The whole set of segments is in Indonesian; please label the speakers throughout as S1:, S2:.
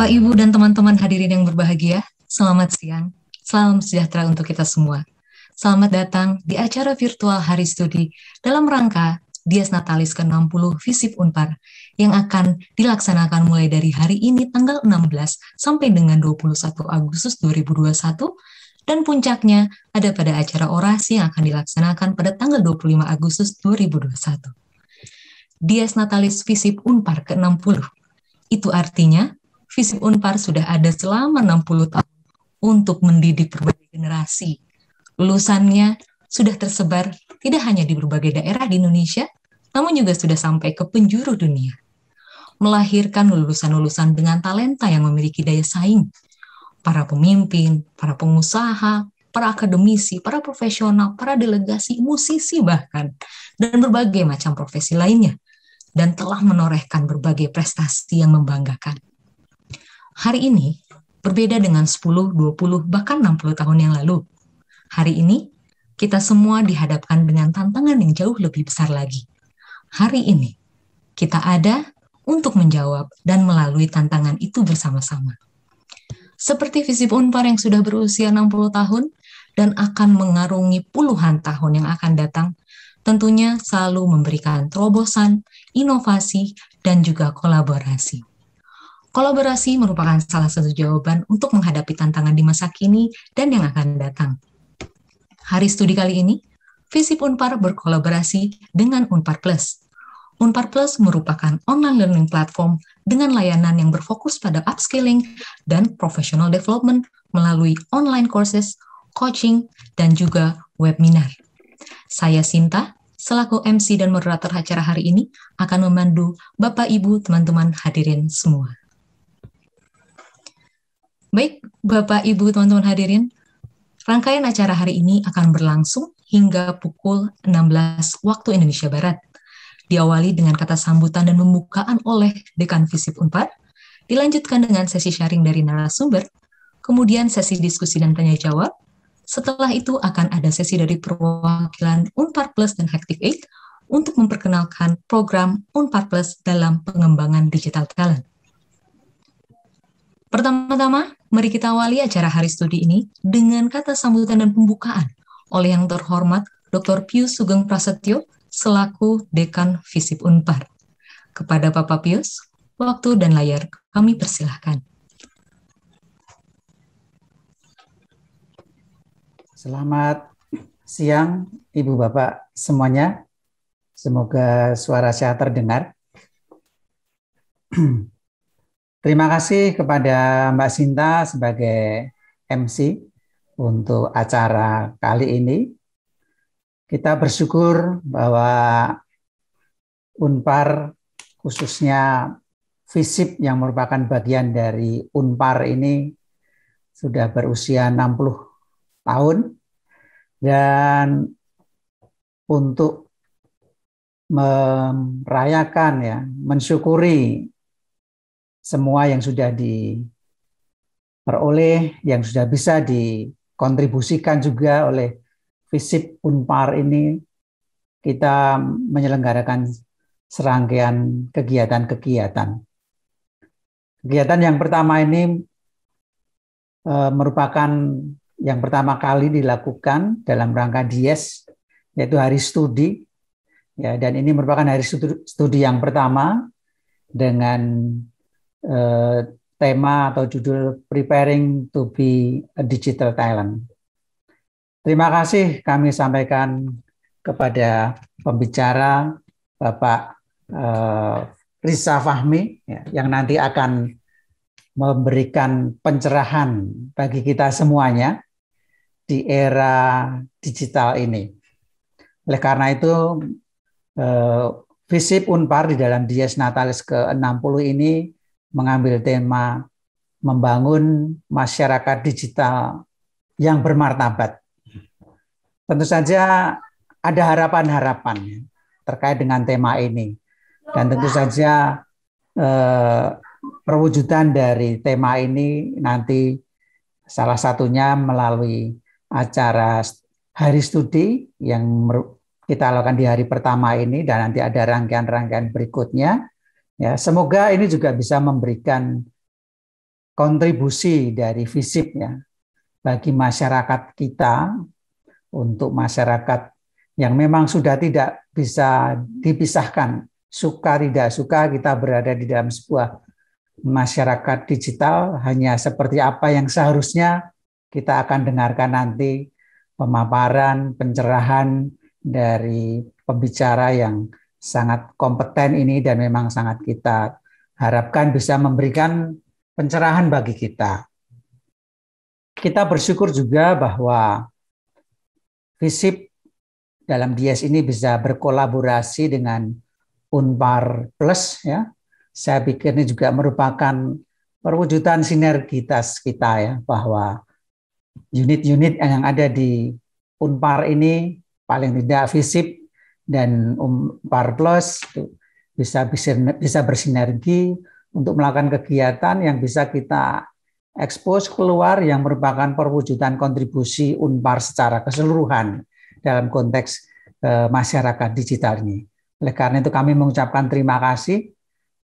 S1: Bapak, Ibu, dan teman-teman hadirin yang berbahagia, selamat siang. Salam sejahtera untuk kita semua. Selamat datang di acara virtual Hari Studi dalam rangka Dies Natalis ke-60 FISIP Unpar yang akan dilaksanakan mulai dari hari ini tanggal 16 sampai dengan 21 Agustus 2021 dan puncaknya ada pada acara orasi yang akan dilaksanakan pada tanggal 25 Agustus 2021. Dies Natalis FISIP Unpar ke-60. Itu artinya FISIP Unpar sudah ada selama 60 tahun untuk mendidik berbagai generasi. Lulusannya sudah tersebar tidak hanya di berbagai daerah di Indonesia, namun juga sudah sampai ke penjuru dunia. Melahirkan lulusan-lulusan dengan talenta yang memiliki daya saing. Para pemimpin, para pengusaha, para akademisi, para profesional, para delegasi, musisi bahkan, dan berbagai macam profesi lainnya. Dan telah menorehkan berbagai prestasi yang membanggakan. Hari ini berbeda dengan 10, 20, bahkan 60 tahun yang lalu. Hari ini kita semua dihadapkan dengan tantangan yang jauh lebih besar lagi. Hari ini kita ada untuk menjawab dan melalui tantangan itu bersama-sama. Seperti FISIP Unpar yang sudah berusia 60 tahun dan akan mengarungi puluhan tahun yang akan datang, tentunya selalu memberikan terobosan, inovasi, dan juga kolaborasi. Kolaborasi merupakan salah satu jawaban untuk menghadapi tantangan di masa kini dan yang akan datang. Hari studi kali ini, FISIP Unpar berkolaborasi dengan Unpar Plus. Unpar Plus merupakan online learning platform dengan layanan yang berfokus pada upskilling dan professional development melalui online courses, coaching, dan juga webinar. Saya Sinta, selaku MC dan moderator acara hari ini, akan memandu Bapak, Ibu, teman-teman hadirin semua. Baik, Bapak, Ibu, teman-teman hadirin, rangkaian acara hari ini akan berlangsung hingga pukul 16 waktu Indonesia Barat. Diawali dengan kata sambutan dan pembukaan oleh Dekan FISIP Unpar, dilanjutkan dengan sesi sharing dari narasumber, kemudian sesi diskusi dan tanya-jawab. Setelah itu akan ada sesi dari perwakilan Unpar Plus dan Active 8 untuk memperkenalkan program Unpar Plus dalam pengembangan digital talent. Pertama-tama, mari kita awali acara Hari Studi ini dengan kata sambutan dan pembukaan oleh yang terhormat Dr. Pius Sugeng Prasetyo selaku Dekan FISIP Unpar. Kepada Bapak Pius, waktu dan layar kami persilahkan.
S2: Selamat siang Ibu Bapak semuanya. Semoga suara saya terdengar. Terima kasih kepada Mbak Sinta sebagai MC untuk acara kali ini. Kita bersyukur bahwa Unpar, khususnya FISIP yang merupakan bagian dari Unpar ini sudah berusia 60 tahun. Dan untuk merayakan ya, mensyukuri semua yang sudah diperoleh, yang sudah bisa dikontribusikan juga oleh FISIP Unpar ini, kita menyelenggarakan serangkaian kegiatan-kegiatan. Kegiatan yang pertama ini merupakan yang pertama kali dilakukan dalam rangka Dies, yaitu Hari Studi. Ya, dan ini merupakan hari studi yang pertama dengan tema atau judul Preparing to be a Digital Talent. Terima kasih kami sampaikan kepada pembicara Bapak Risa Fahmi ya, yang nanti akan memberikan pencerahan bagi kita semuanya di era digital ini. Oleh karena itu, FISIP Unpar di dalam Dies Natalis ke-60 ini mengambil tema membangun masyarakat digital yang bermartabat. Tentu saja ada harapan-harapan terkait dengan tema ini. Dan tentu saja perwujudan dari tema ini nanti salah satunya melalui acara Hari Studi yang kita lakukan di hari pertama ini dan nanti ada rangkaian-rangkaian berikutnya. Ya, semoga ini juga bisa memberikan kontribusi dari FISIP ya bagi masyarakat kita, untuk masyarakat yang memang sudah tidak bisa dipisahkan, suka tidak suka kita berada di dalam sebuah masyarakat digital, hanya seperti apa yang seharusnya kita akan dengarkan nanti pemaparan, pencerahan dari pembicara yang sangat kompeten ini dan memang sangat kita harapkan bisa memberikan pencerahan bagi kita. Kita bersyukur juga bahwa FISIP dalam Dies ini bisa berkolaborasi dengan Unpar Plus ya. Saya pikir ini juga merupakan perwujudan sinergitas kita ya, bahwa unit-unit yang ada di Unpar ini paling tidak FISIP dan Unpar Plus bisa bersinergi untuk melakukan kegiatan yang bisa kita ekspos keluar, yang merupakan perwujudan kontribusi Unpar secara keseluruhan dalam konteks masyarakat digital ini. Oleh karena itu kami mengucapkan terima kasih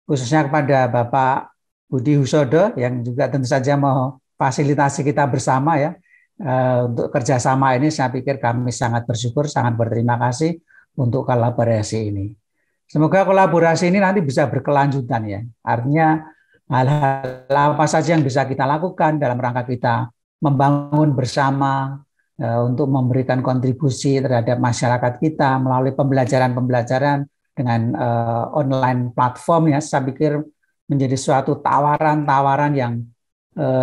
S2: khususnya kepada Bapak Budi Husodo yang juga tentu saja memfasilitasi kita bersama ya untuk kerjasama ini. Saya pikir kami sangat bersyukur, sangat berterima kasih untuk kolaborasi ini. Semoga kolaborasi ini nanti bisa berkelanjutan ya. Artinya hal-hal apa saja yang bisa kita lakukan dalam rangka kita membangun bersama untuk memberikan kontribusi terhadap masyarakat kita melalui pembelajaran-pembelajaran dengan online platform ya. Saya pikir menjadi suatu tawaran-tawaran yang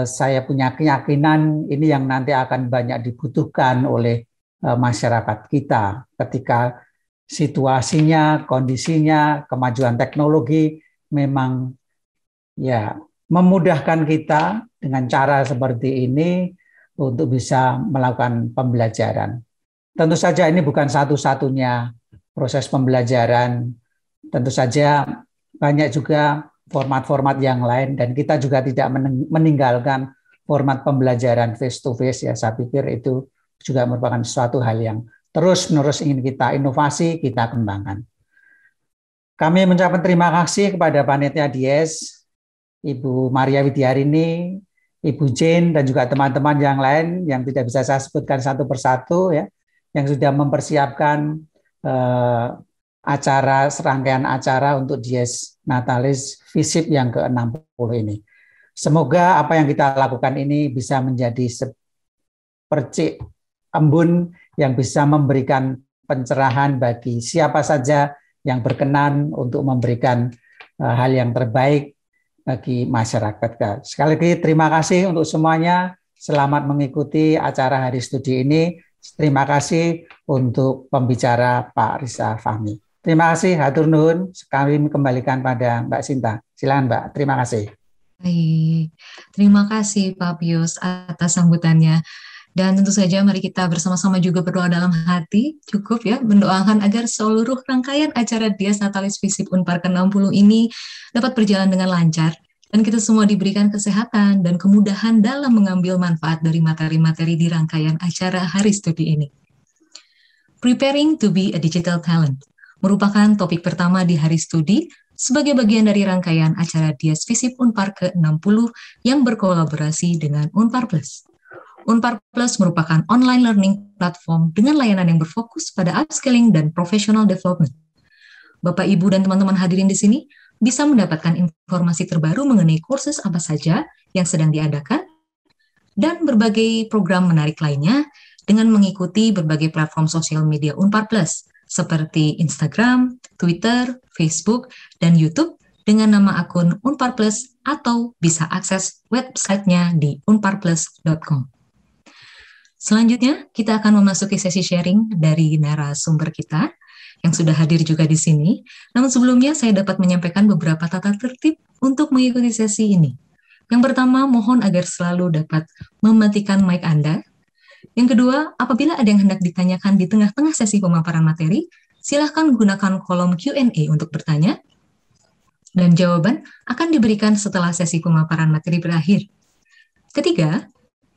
S2: saya punya keyakinan ini yang nanti akan banyak dibutuhkan oleh masyarakat kita ketika situasinya, kondisinya, kemajuan teknologi memang ya memudahkan kita dengan cara seperti ini untuk bisa melakukan pembelajaran. Tentu saja ini bukan satu-satunya proses pembelajaran. Tentu saja banyak juga format-format yang lain dan kita juga tidak meninggalkan format pembelajaran face to face ya. Saya pikir itu juga merupakan suatu hal yang terus-menerus ingin kita inovasi, kita kembangkan. Kami mengucapkan terima kasih kepada panitia Dies, Ibu Maria Widyarini, Ibu Jane, dan juga teman-teman yang lain yang tidak bisa saya sebutkan satu persatu ya, yang sudah mempersiapkan serangkaian acara untuk Dies Natalis FISIP yang ke-60 ini. Semoga apa yang kita lakukan ini bisa menjadi sepercik embun yang bisa memberikan pencerahan bagi siapa saja yang berkenan untuk memberikan hal yang terbaik bagi masyarakat. Sekali lagi terima kasih untuk semuanya. Selamat mengikuti acara Hari Studi ini. Terima kasih untuk pembicara Pak Riza Fahmi. Terima kasih, hatur nuhun. Kami kembalikan pada Mbak Sinta. Silakan Mbak, terima kasih.
S1: Baik, terima kasih Pak Pius atas sambutannya. Dan tentu saja mari kita bersama-sama juga berdoa dalam hati, cukup ya, mendoakan agar seluruh rangkaian acara Dies Natalis FISIP Unpar ke-60 ini dapat berjalan dengan lancar, dan kita semua diberikan kesehatan dan kemudahan dalam mengambil manfaat dari materi-materi di rangkaian acara Hari Studi ini. Preparing to be a Digital Talent merupakan topik pertama di Hari Studi sebagai bagian dari rangkaian acara Dies FISIP Unpar ke-60 yang berkolaborasi dengan Unpar Plus. Unpar Plus merupakan online learning platform dengan layanan yang berfokus pada upskilling dan professional development. Bapak, Ibu, dan teman-teman hadirin di sini bisa mendapatkan informasi terbaru mengenai kursus apa saja yang sedang diadakan dan berbagai program menarik lainnya dengan mengikuti berbagai platform sosial media Unpar Plus seperti Instagram, Twitter, Facebook, dan YouTube dengan nama akun Unpar Plus atau bisa akses websitenya di unparplus.com. Selanjutnya, kita akan memasuki sesi sharing dari narasumber kita yang sudah hadir juga di sini. Namun sebelumnya, saya dapat menyampaikan beberapa tata tertib untuk mengikuti sesi ini. Yang pertama, mohon agar selalu dapat mematikan mic Anda. Yang kedua, apabila ada yang hendak ditanyakan di tengah-tengah sesi pemaparan materi, silakan gunakan kolom Q&A untuk bertanya, dan jawaban akan diberikan setelah sesi pemaparan materi berakhir. Ketiga,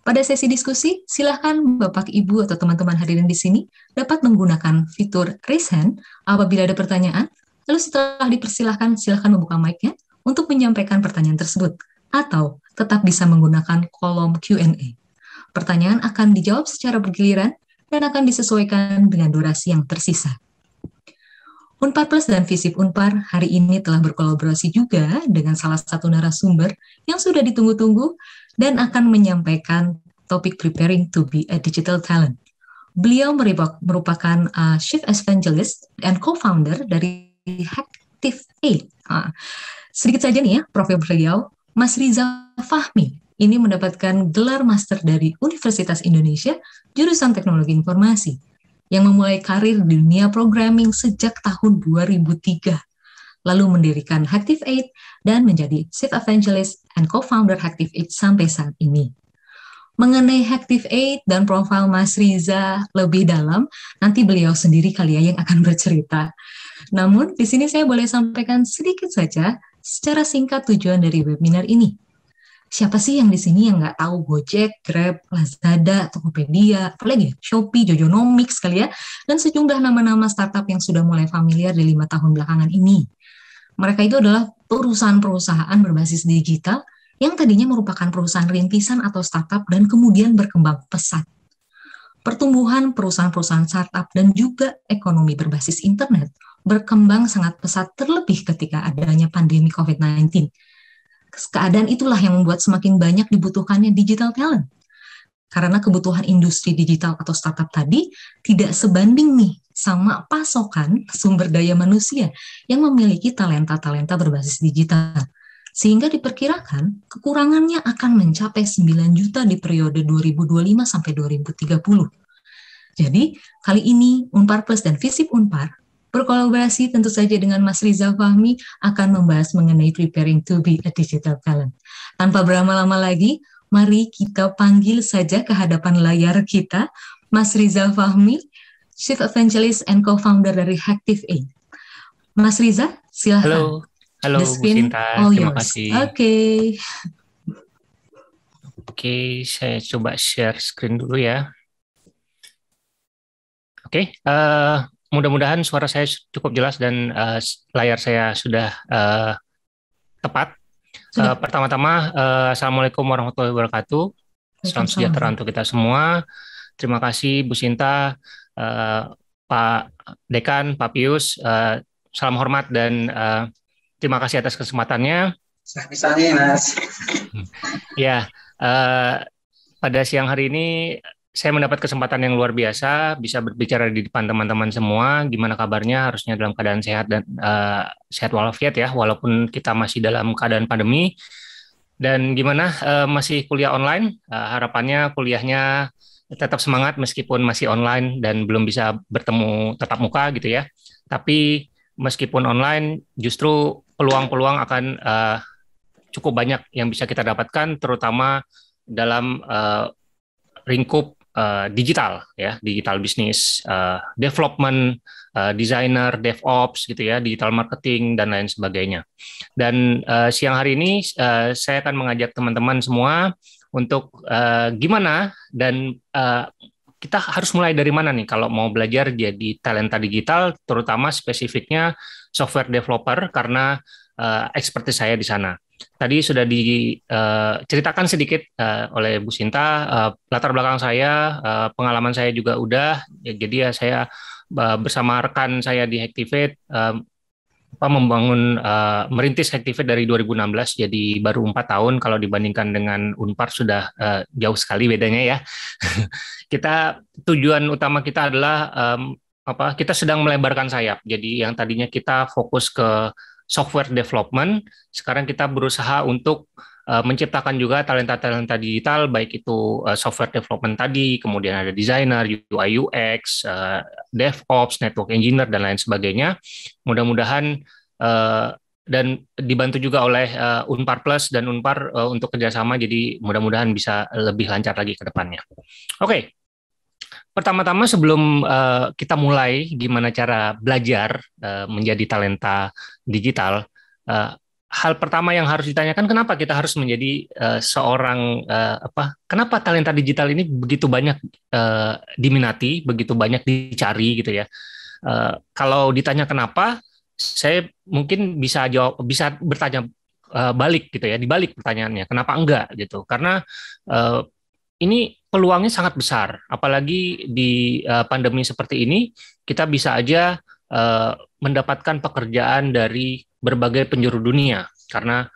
S1: pada sesi diskusi, silakan Bapak, Ibu, atau teman-teman hadirin di sini dapat menggunakan fitur raise hand apabila ada pertanyaan, lalu setelah dipersilahkan, silakan membuka mic-nya untuk menyampaikan pertanyaan tersebut. atau tetap bisa menggunakan kolom Q&A. Pertanyaan akan dijawab secara bergiliran dan akan disesuaikan dengan durasi yang tersisa. Unpar Plus dan Visip Unpar hari ini telah berkolaborasi juga dengan salah satu narasumber yang sudah ditunggu-tunggu dan akan menyampaikan topik Preparing to be a Digital Talent. Beliau merupakan Chief Evangelist and Co-founder dari Active 8. Sedikit saja nih ya, profil beliau, Mas Riza Fahmi. Ini mendapatkan gelar master dari Universitas Indonesia, jurusan Teknologi Informasi, yang memulai karir di dunia programming sejak tahun 2003, lalu mendirikan Active 8 dan menjadi Chief Evangelist and Co-founder Active 8 sampai saat ini. Mengenai Active 8 dan profil Mas Riza lebih dalam, nanti beliau sendiri kali ya yang akan bercerita. Namun, di sini saya boleh sampaikan sedikit saja secara singkat tujuan dari webinar ini. Siapa sih yang di sini yang nggak tahu Gojek, Grab, Lazada, Tokopedia, apalagi Shopee, Jojonomics kali ya, dan sejumlah nama-nama startup yang sudah mulai familiar di 5 tahun belakangan ini. Mereka itu adalah perusahaan-perusahaan berbasis digital yang tadinya merupakan perusahaan rintisan atau startup dan kemudian berkembang pesat. Pertumbuhan perusahaan-perusahaan startup dan juga ekonomi berbasis internet berkembang sangat pesat terlebih ketika adanya pandemi COVID-19. Keadaan itulah yang membuat semakin banyak dibutuhkannya digital talent. Karena kebutuhan industri digital atau startup tadi tidak sebanding nih sama pasokan sumber daya manusia yang memiliki talenta-talenta berbasis digital. Sehingga diperkirakan kekurangannya akan mencapai 9 juta di periode 2025 sampai 2030. Jadi, kali ini Unpar Plus dan Visip Unpar berkolaborasi tentu saja dengan Mas Riza Fahmi akan membahas mengenai Preparing to be a Digital Talent. Tanpa berlama-lama lagi, mari kita panggil saja ke hadapan layar kita Mas Riza Fahmi, Chief Evangelist and Co-founder dari Active 8. Mas Riza, silahkan.
S3: Halo Bu Sinta, terima kasih. Oke, saya coba share screen dulu ya. Oke, mudah-mudahan suara saya cukup jelas dan layar saya sudah tepat. Pertama-tama, Assalamualaikum warahmatullahi wabarakatuh. Salam sejahtera untuk kita semua. Terima kasih Bu Sinta, Pak Dekan, Pak Pius. Salam hormat dan terima kasih atas kesempatannya.
S2: Bisa nih, Mas.
S3: Ya, pada siang hari ini saya mendapat kesempatan yang luar biasa bisa berbicara di depan teman-teman semua. Gimana kabarnya? Harusnya dalam keadaan sehat dan sehat walafiat ya, walaupun kita masih dalam keadaan pandemi. Dan gimana masih kuliah online? Harapannya kuliahnya tetap semangat meskipun masih online dan belum bisa bertemu tatap muka gitu ya. Tapi meskipun online, justru peluang-peluang akan cukup banyak yang bisa kita dapatkan, terutama dalam lingkup digital ya, digital bisnis, development, designer, DevOps gitu ya, digital marketing dan lain sebagainya. Dan siang hari ini saya akan mengajak teman-teman semua untuk gimana dan kita harus mulai dari mana nih kalau mau belajar jadi talenta digital, terutama spesifiknya software developer karena expertise saya di sana. Tadi sudah diceritakan sedikit oleh Bu Sinta, latar belakang saya, pengalaman saya juga udah, jadi ya saya bersama rekan saya di Activate merintis Activate dari 2016, jadi baru 4 tahun kalau dibandingkan dengan Unpar sudah jauh sekali bedanya ya. Tujuan utama kita adalah kita sedang melebarkan sayap. Jadi yang tadinya kita fokus ke software development, sekarang kita berusaha untuk menciptakan juga talenta-talenta digital, baik itu software development tadi, kemudian ada designer, UI UX, DevOps, network engineer, dan lain sebagainya. Mudah-mudahan dan dibantu juga oleh Unpar Plus dan Unpar untuk kerjasama, jadi mudah-mudahan bisa lebih lancar lagi ke depannya. Oke. Pertama-tama sebelum kita mulai gimana cara belajar menjadi talenta digital, hal pertama yang harus ditanyakan, kenapa kita harus menjadi kenapa talenta digital ini begitu banyak diminati, begitu banyak dicari gitu ya. Kalau ditanya kenapa, saya mungkin bisa bertanya balik gitu ya, dibalik pertanyaannya, kenapa enggak gitu? Karena ini peluangnya sangat besar, apalagi di pandemi seperti ini kita bisa aja mendapatkan pekerjaan dari berbagai penjuru dunia, karena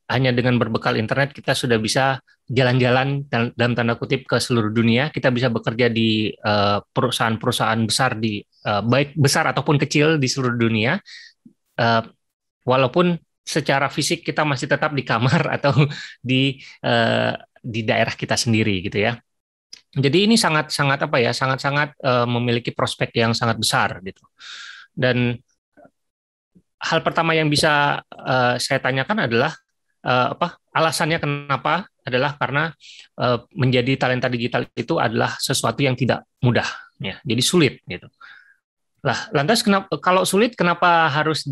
S3: hanya dengan berbekal internet kita sudah bisa jalan-jalan dalam tanda kutip ke seluruh dunia. Kita bisa bekerja di perusahaan-perusahaan besar baik besar ataupun kecil di seluruh dunia, walaupun secara fisik kita masih tetap di kamar atau di daerah kita sendiri gitu ya. Jadi ini sangat-sangat sangat-sangat memiliki prospek yang sangat besar gitu. Dan hal pertama yang bisa saya tanyakan adalah alasannya kenapa adalah karena menjadi talenta digital itu adalah sesuatu yang tidak mudah, ya. Jadi sulit gitu. Lah, lantas kalau sulit kenapa harus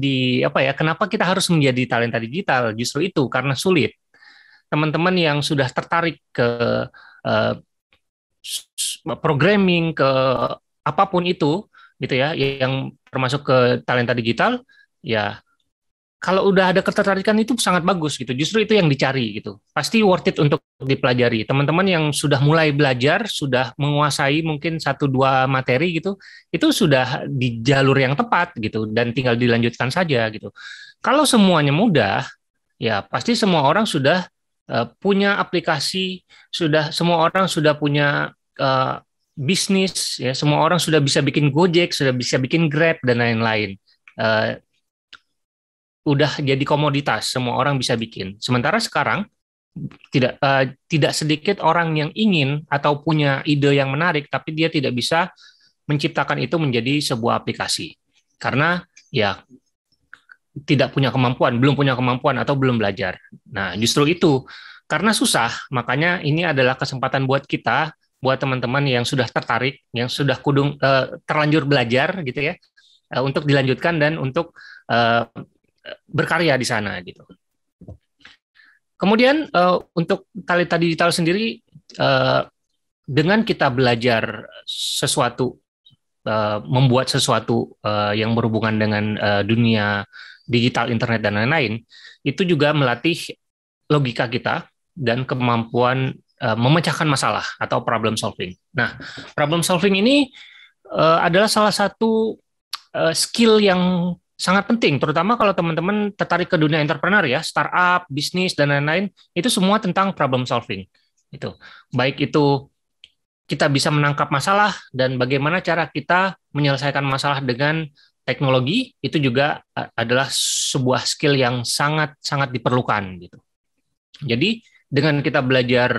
S3: kenapa kita harus menjadi talenta digital? Justru itu karena sulit. Teman-teman yang sudah tertarik ke programming, ke apapun itu gitu ya, yang termasuk ke talenta digital, ya kalau udah ada ketertarikan itu sangat bagus gitu. Justru itu yang dicari gitu. Pasti worth it untuk dipelajari. Teman-teman yang sudah mulai belajar, sudah menguasai mungkin 1-2 materi gitu, itu sudah di jalur yang tepat gitu dan tinggal dilanjutkan saja gitu. Kalau semuanya mudah, ya pasti semua orang sudah punya aplikasi, semua orang sudah punya bisnis, ya semua orang sudah bisa bikin Gojek, sudah bisa bikin Grab dan lain-lain. Udah jadi komoditas, semua orang bisa bikin. Sementara sekarang tidak sedikit orang yang ingin atau punya ide yang menarik, tapi dia tidak bisa menciptakan itu menjadi sebuah aplikasi karena ya tidak punya kemampuan, belum punya kemampuan atau belum belajar. Nah, justru itu karena susah, makanya ini adalah kesempatan buat kita, buat teman-teman yang sudah tertarik, yang sudah terlanjur belajar gitu ya, untuk dilanjutkan dan untuk berkarya di sana gitu. Kemudian untuk talenta digital sendiri, dengan kita belajar sesuatu, membuat sesuatu yang berhubungan dengan dunia digital, internet dan lain-lain, itu juga melatih logika kita dan kemampuan memecahkan masalah atau problem solving. Nah, problem solving ini adalah salah satu skill yang sangat penting, terutama kalau teman-teman tertarik ke dunia entrepreneur ya, startup, bisnis dan lain-lain, itu semua tentang problem solving. Itu baik itu kita bisa menangkap masalah dan bagaimana cara kita menyelesaikan masalah dengan teknologi, itu juga adalah sebuah skill yang sangat-sangat diperlukan gitu. Jadi dengan kita belajar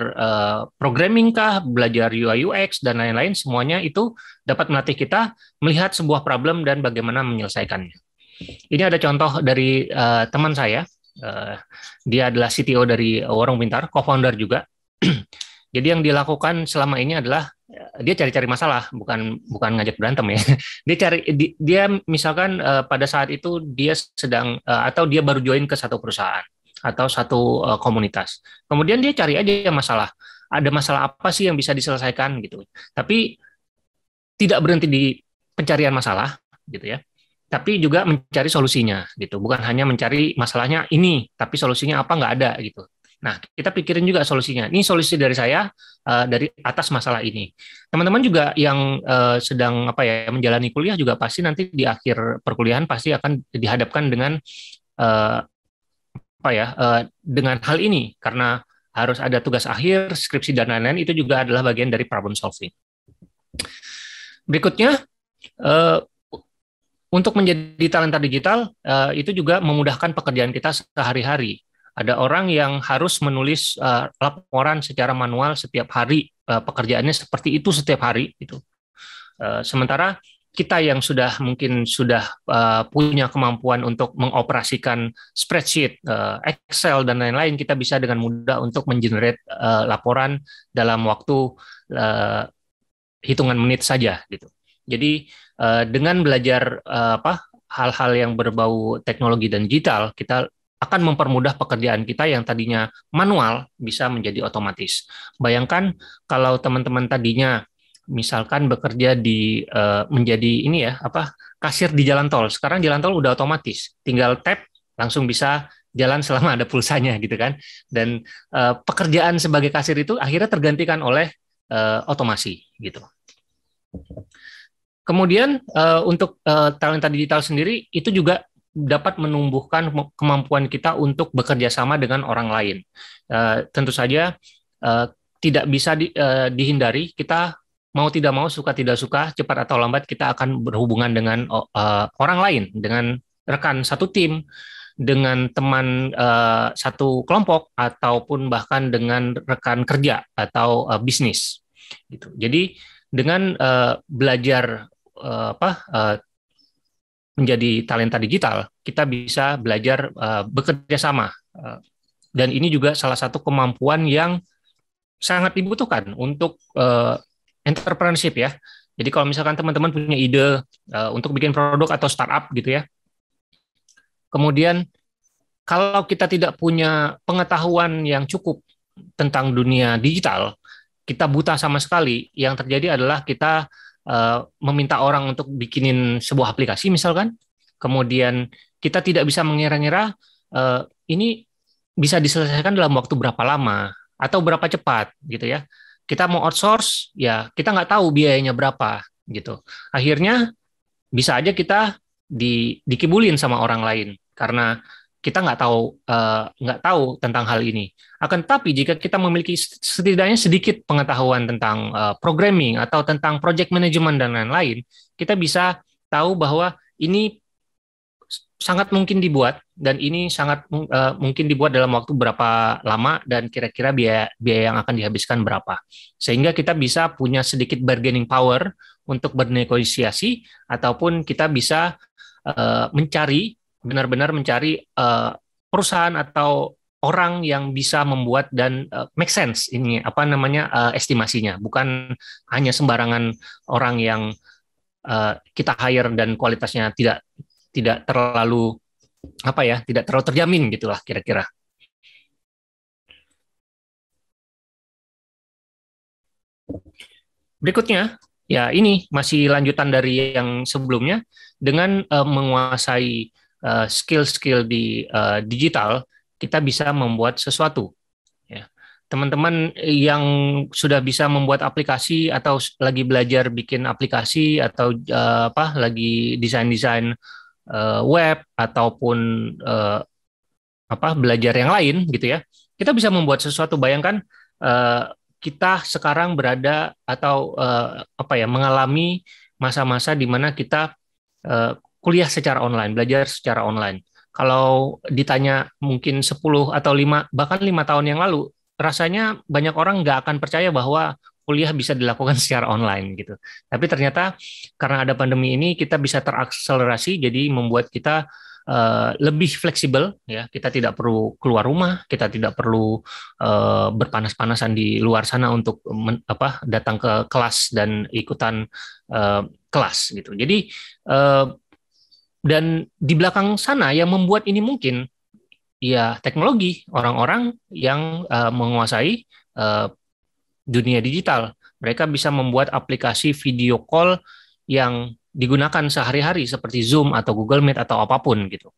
S3: programming kah, belajar UI UX dan lain-lain, semuanya itu dapat melatih kita melihat sebuah problem dan bagaimana menyelesaikannya. Ini ada contoh dari teman saya. Dia adalah CTO dari Warung Pintar, co-founder juga. Jadi yang dilakukan selama ini adalah dia cari-cari masalah, bukan ngajak berantem ya. Dia misalkan pada saat itu dia sedang atau dia baru join ke satu perusahaan atau satu komunitas. Kemudian dia cari aja masalah. Ada masalah apa sih yang bisa diselesaikan gitu. Tapi tidak berhenti di pencarian masalah gitu ya. Tapi juga mencari solusinya gitu, bukan hanya mencari masalahnya ini, tapi solusinya apa nggak ada gitu. Nah, kita pikirin juga solusinya. Ini solusi dari saya dari atas masalah ini. Teman-teman juga yang sedang menjalani kuliah juga pasti nanti di akhir perkuliahan pasti akan dihadapkan dengan dengan hal ini karena harus ada tugas akhir, skripsi dan lain-lain, itu juga adalah bagian dari problem solving. Berikutnya, untuk menjadi talenta digital, itu juga memudahkan pekerjaan kita sehari-hari. Ada orang yang harus menulis laporan secara manual setiap hari, pekerjaannya seperti itu setiap hari. Gitu. Sementara kita yang mungkin sudah punya kemampuan untuk mengoperasikan spreadsheet, Excel, dan lain-lain, kita bisa dengan mudah untuk mengenerate laporan dalam waktu hitungan menit saja. Gitu. Jadi dengan belajar hal-hal yang berbau teknologi dan digital, kita akan mempermudah pekerjaan kita yang tadinya manual bisa menjadi otomatis. Bayangkan kalau teman-teman tadinya misalkan bekerja menjadi kasir di jalan tol. Sekarang jalan tol udah otomatis, tinggal tap langsung bisa jalan selama ada pulsanya gitu kan. Dan pekerjaan sebagai kasir itu akhirnya tergantikan oleh otomasi gitu. Kemudian untuk talenta digital sendiri itu juga dapat menumbuhkan kemampuan kita untuk bekerja sama dengan orang lain. Tentu saja tidak bisa dihindari, kita mau tidak mau, suka tidak suka, cepat atau lambat kita akan berhubungan dengan orang lain, dengan rekan satu tim, dengan teman satu kelompok, ataupun bahkan dengan rekan kerja atau bisnis. Gitu. Jadi dengan belajar menjadi talenta digital, kita bisa belajar bekerja sama. Dan ini juga salah satu kemampuan yang sangat dibutuhkan untuk entrepreneurship ya. Jadi kalau misalkan teman-teman punya ide untuk bikin produk atau startup gitu ya, kemudian kalau kita tidak punya pengetahuan yang cukup tentang dunia digital, kita buta sama sekali. Yang terjadi adalah kita meminta orang untuk bikinin sebuah aplikasi misalkan, kemudian kita tidak bisa mengira-ngira ini bisa diselesaikan dalam waktu berapa lama atau berapa cepat gitu ya. Kita mau outsource, ya kita nggak tahu biayanya berapa gitu. Akhirnya bisa aja kita dikibulin sama orang lain karena kita nggak tahu tentang hal ini. Akan tetapi jika kita memiliki setidaknya sedikit pengetahuan tentang programming atau tentang project management dan lain-lain, kita bisa tahu bahwa ini sangat mungkin dibuat dan ini sangat mungkin dibuat dalam waktu berapa lama dan kira-kira biaya yang akan dihabiskan berapa. Sehingga kita bisa punya sedikit bargaining power untuk bernegosiasi ataupun kita bisa benar-benar mencari perusahaan atau orang yang bisa membuat dan make sense ini estimasinya, bukan hanya sembarangan orang yang kita hire dan kualitasnya tidak terlalu terjamin gitulah kira-kira. Berikutnya ya ini masih lanjutan dari yang sebelumnya dengan menguasai skill-skill di digital, kita bisa membuat sesuatu. Ya. Teman-teman yang sudah bisa membuat aplikasi atau lagi belajar bikin aplikasi atau lagi desain-desain web ataupun belajar yang lain gitu ya, kita bisa membuat sesuatu. Bayangkan kita sekarang berada atau mengalami masa-masa di mana kita kuliah secara online, belajar secara online. Kalau ditanya mungkin 10 atau 5, bahkan 5 tahun yang lalu, rasanya banyak orang nggak akan percaya bahwa kuliah bisa dilakukan secara online gitu. Tapi ternyata karena ada pandemi ini, kita bisa terakselerasi, jadi membuat kita lebih fleksibel. Ya, kita tidak perlu keluar rumah, kita tidak perlu berpanas-panasan di luar sana untuk datang ke kelas dan ikutan kelas gitu. Jadi dan di belakang sana yang membuat ini mungkin, ya teknologi, orang-orang yang menguasai dunia digital. Mereka bisa membuat aplikasi video call yang digunakan sehari-hari seperti Zoom atau Google Meet atau apapun gitu.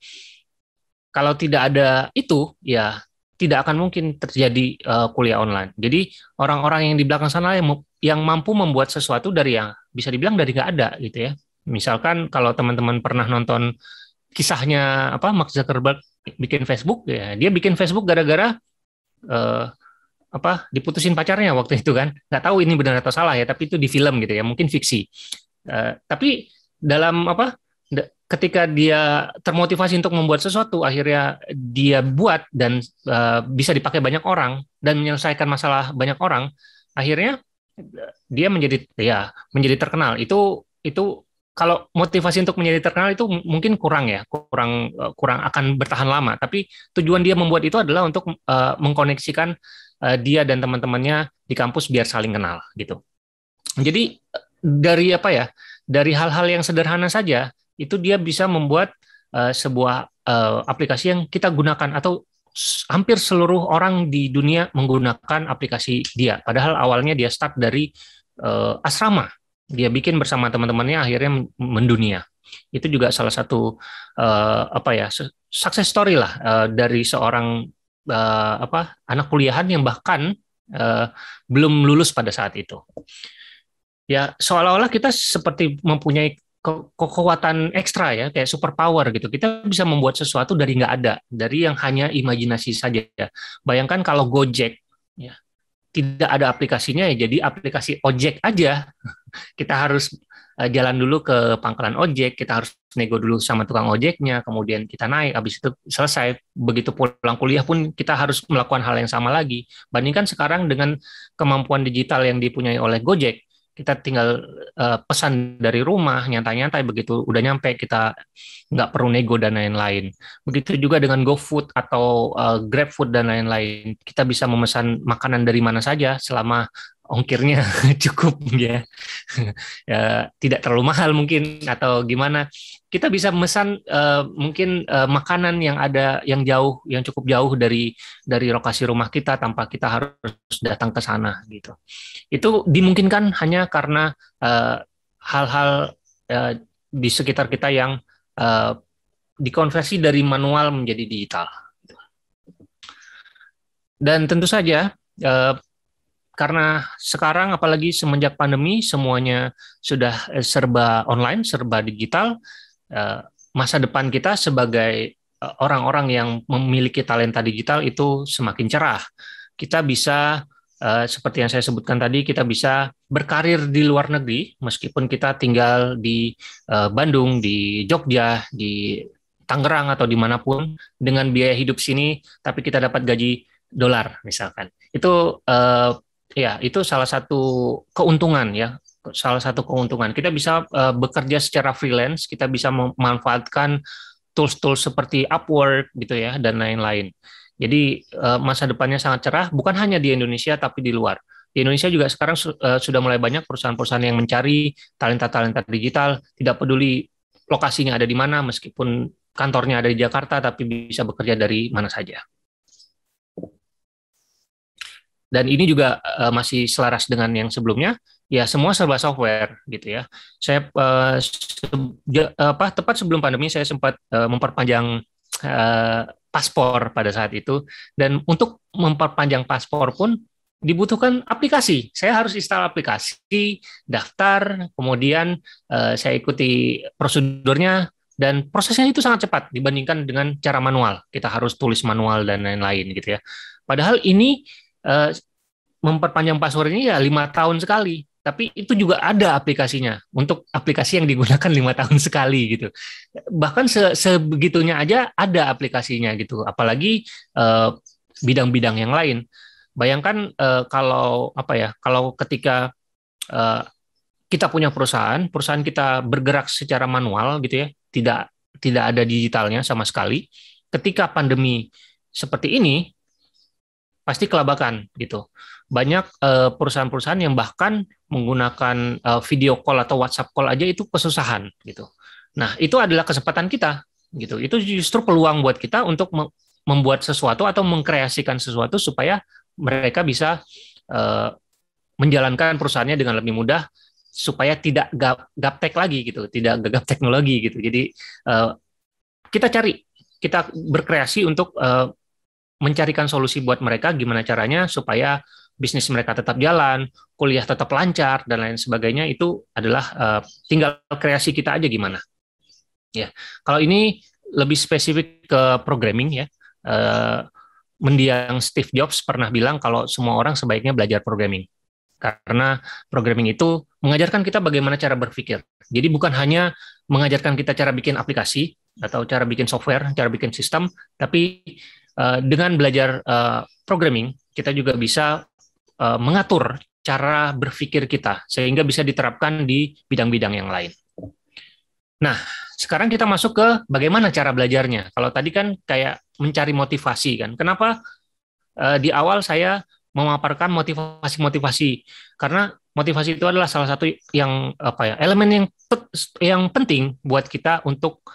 S3: Kalau tidak ada itu, ya tidak akan mungkin terjadi kuliah online. Jadi orang-orang yang di belakang sana yang mampu membuat sesuatu dari yang bisa dibilang dari nggak ada gitu ya. Misalkan kalau teman-teman pernah nonton kisahnya Mark Zuckerberg bikin Facebook, ya dia bikin Facebook gara-gara diputusin pacarnya waktu itu kan. Nggak tahu ini benar atau salah ya, tapi itu di film gitu ya, mungkin fiksi. Tapi dalam ketika dia termotivasi untuk membuat sesuatu, akhirnya dia buat dan bisa dipakai banyak orang dan menyelesaikan masalah banyak orang, akhirnya dia menjadi terkenal. Itu kalau motivasi untuk menjadi terkenal itu mungkin kurang akan bertahan lama. Tapi tujuan dia membuat itu adalah untuk mengkoneksikan dia dan teman-temannya di kampus biar saling kenal gitu. Jadi dari hal-hal yang sederhana saja itu dia bisa membuat sebuah aplikasi yang kita gunakan, atau hampir seluruh orang di dunia menggunakan aplikasi dia. Padahal awalnya dia start dari asrama. Dia bikin bersama teman-temannya, akhirnya mendunia. Itu juga salah satu success story lah dari seorang anak kuliahan yang bahkan belum lulus pada saat itu. Ya, seolah-olah kita seperti mempunyai kekuatan ekstra ya, kayak super power gitu. Kita bisa membuat sesuatu dari nggak ada, dari yang hanya imajinasi saja. Bayangkan kalau Gojek, ya, tidak ada aplikasinya ya, jadi aplikasi ojek aja. Kita harus jalan dulu ke pangkalan ojek, kita harus nego dulu sama tukang ojeknya, kemudian kita naik, habis itu selesai. Begitu pulang kuliah pun kita harus melakukan hal yang sama lagi. Bandingkan sekarang dengan kemampuan digital yang dipunyai oleh Gojek, kita tinggal pesan dari rumah, nyantai-nyantai, begitu udah nyampe kita nggak perlu nego dan lain-lain. Begitu juga dengan GoFood atau GrabFood dan lain-lain. Kita bisa memesan makanan dari mana saja selama ongkirnya cukup ya. Ya, tidak terlalu mahal mungkin atau gimana. Kita bisa memesan mungkin makanan yang ada yang jauh, yang cukup jauh dari lokasi rumah kita tanpa kita harus datang ke sana gitu. Itu dimungkinkan hanya karena hal-hal di sekitar kita yang dikonversi dari manual menjadi digital. Dan tentu saja karena sekarang apalagi semenjak pandemi semuanya sudah serba online, serba digital, masa depan kita sebagai orang-orang yang memiliki talenta digital itu semakin cerah. Kita bisa seperti yang saya sebutkan tadi, kita bisa berkarir di luar negeri meskipun kita tinggal di Bandung, di Jogja, di Tangerang atau dimanapun dengan biaya hidup sini, tapi kita dapat gaji dolar misalkan. Itu ya, itu salah satu keuntungan ya, salah satu keuntungan. Kita bisa bekerja secara freelance, kita bisa memanfaatkan tools-tools seperti Upwork gitu ya dan lain-lain. Jadi masa depannya sangat cerah, bukan hanya di Indonesia tapi di luar. Di Indonesia juga sekarang sudah mulai banyak perusahaan-perusahaan yang mencari talenta-talenta digital, tidak peduli lokasinya ada di mana, meskipun kantornya ada di Jakarta, tapi bisa bekerja dari mana saja. Dan ini juga masih selaras dengan yang sebelumnya, ya semua serba software gitu ya. Saya tepat sebelum pandemi saya sempat memperpanjang paspor pada saat itu, dan untuk memperpanjang paspor pun dibutuhkan aplikasi. Saya harus install aplikasi, daftar, kemudian saya ikuti prosedurnya, dan prosesnya itu sangat cepat dibandingkan dengan cara manual. Kita harus tulis manual dan lain-lain gitu ya. Padahal ini memperpanjang password ini ya 5 tahun sekali, tapi itu juga ada aplikasinya untuk aplikasi yang digunakan 5 tahun sekali gitu. Bahkan sebegitunya aja ada aplikasinya gitu, apalagi bidang-bidang yang lain. Bayangkan kalau ketika kita punya perusahaan kita bergerak secara manual gitu ya, tidak ada digitalnya sama sekali. Ketika pandemi seperti ini pasti kelabakan gitu. Banyak perusahaan-perusahaan yang bahkan menggunakan video call atau WhatsApp call aja itu kesusahan gitu. Nah, itu adalah kesempatan kita gitu. Itu justru peluang buat kita untuk membuat sesuatu atau mengkreasikan sesuatu supaya mereka bisa menjalankan perusahaannya dengan lebih mudah, supaya tidak gaptek lagi gitu, tidak gagap teknologi gitu. Jadi kita berkreasi untuk mencarikan solusi buat mereka, gimana caranya supaya bisnis mereka tetap jalan, kuliah tetap lancar, dan lain sebagainya. Itu adalah tinggal kreasi kita aja gimana. Ya, kalau ini lebih spesifik ke programming ya. Mendiang Steve Jobs pernah bilang kalau semua orang sebaiknya belajar programming. Karena programming itu mengajarkan kita bagaimana cara berpikir. Jadi bukan hanya mengajarkan kita cara bikin aplikasi atau cara bikin software, cara bikin sistem, tapi dengan belajar programming, kita juga bisa mengatur cara berpikir kita, sehingga bisa diterapkan di bidang-bidang yang lain. Nah, sekarang kita masuk ke bagaimana cara belajarnya. Kalau tadi kan kayak mencari motivasi kan. Kenapa di awal saya memaparkan motivasi-motivasi? Karena motivasi itu adalah salah satu yang elemen yang penting buat kita untuk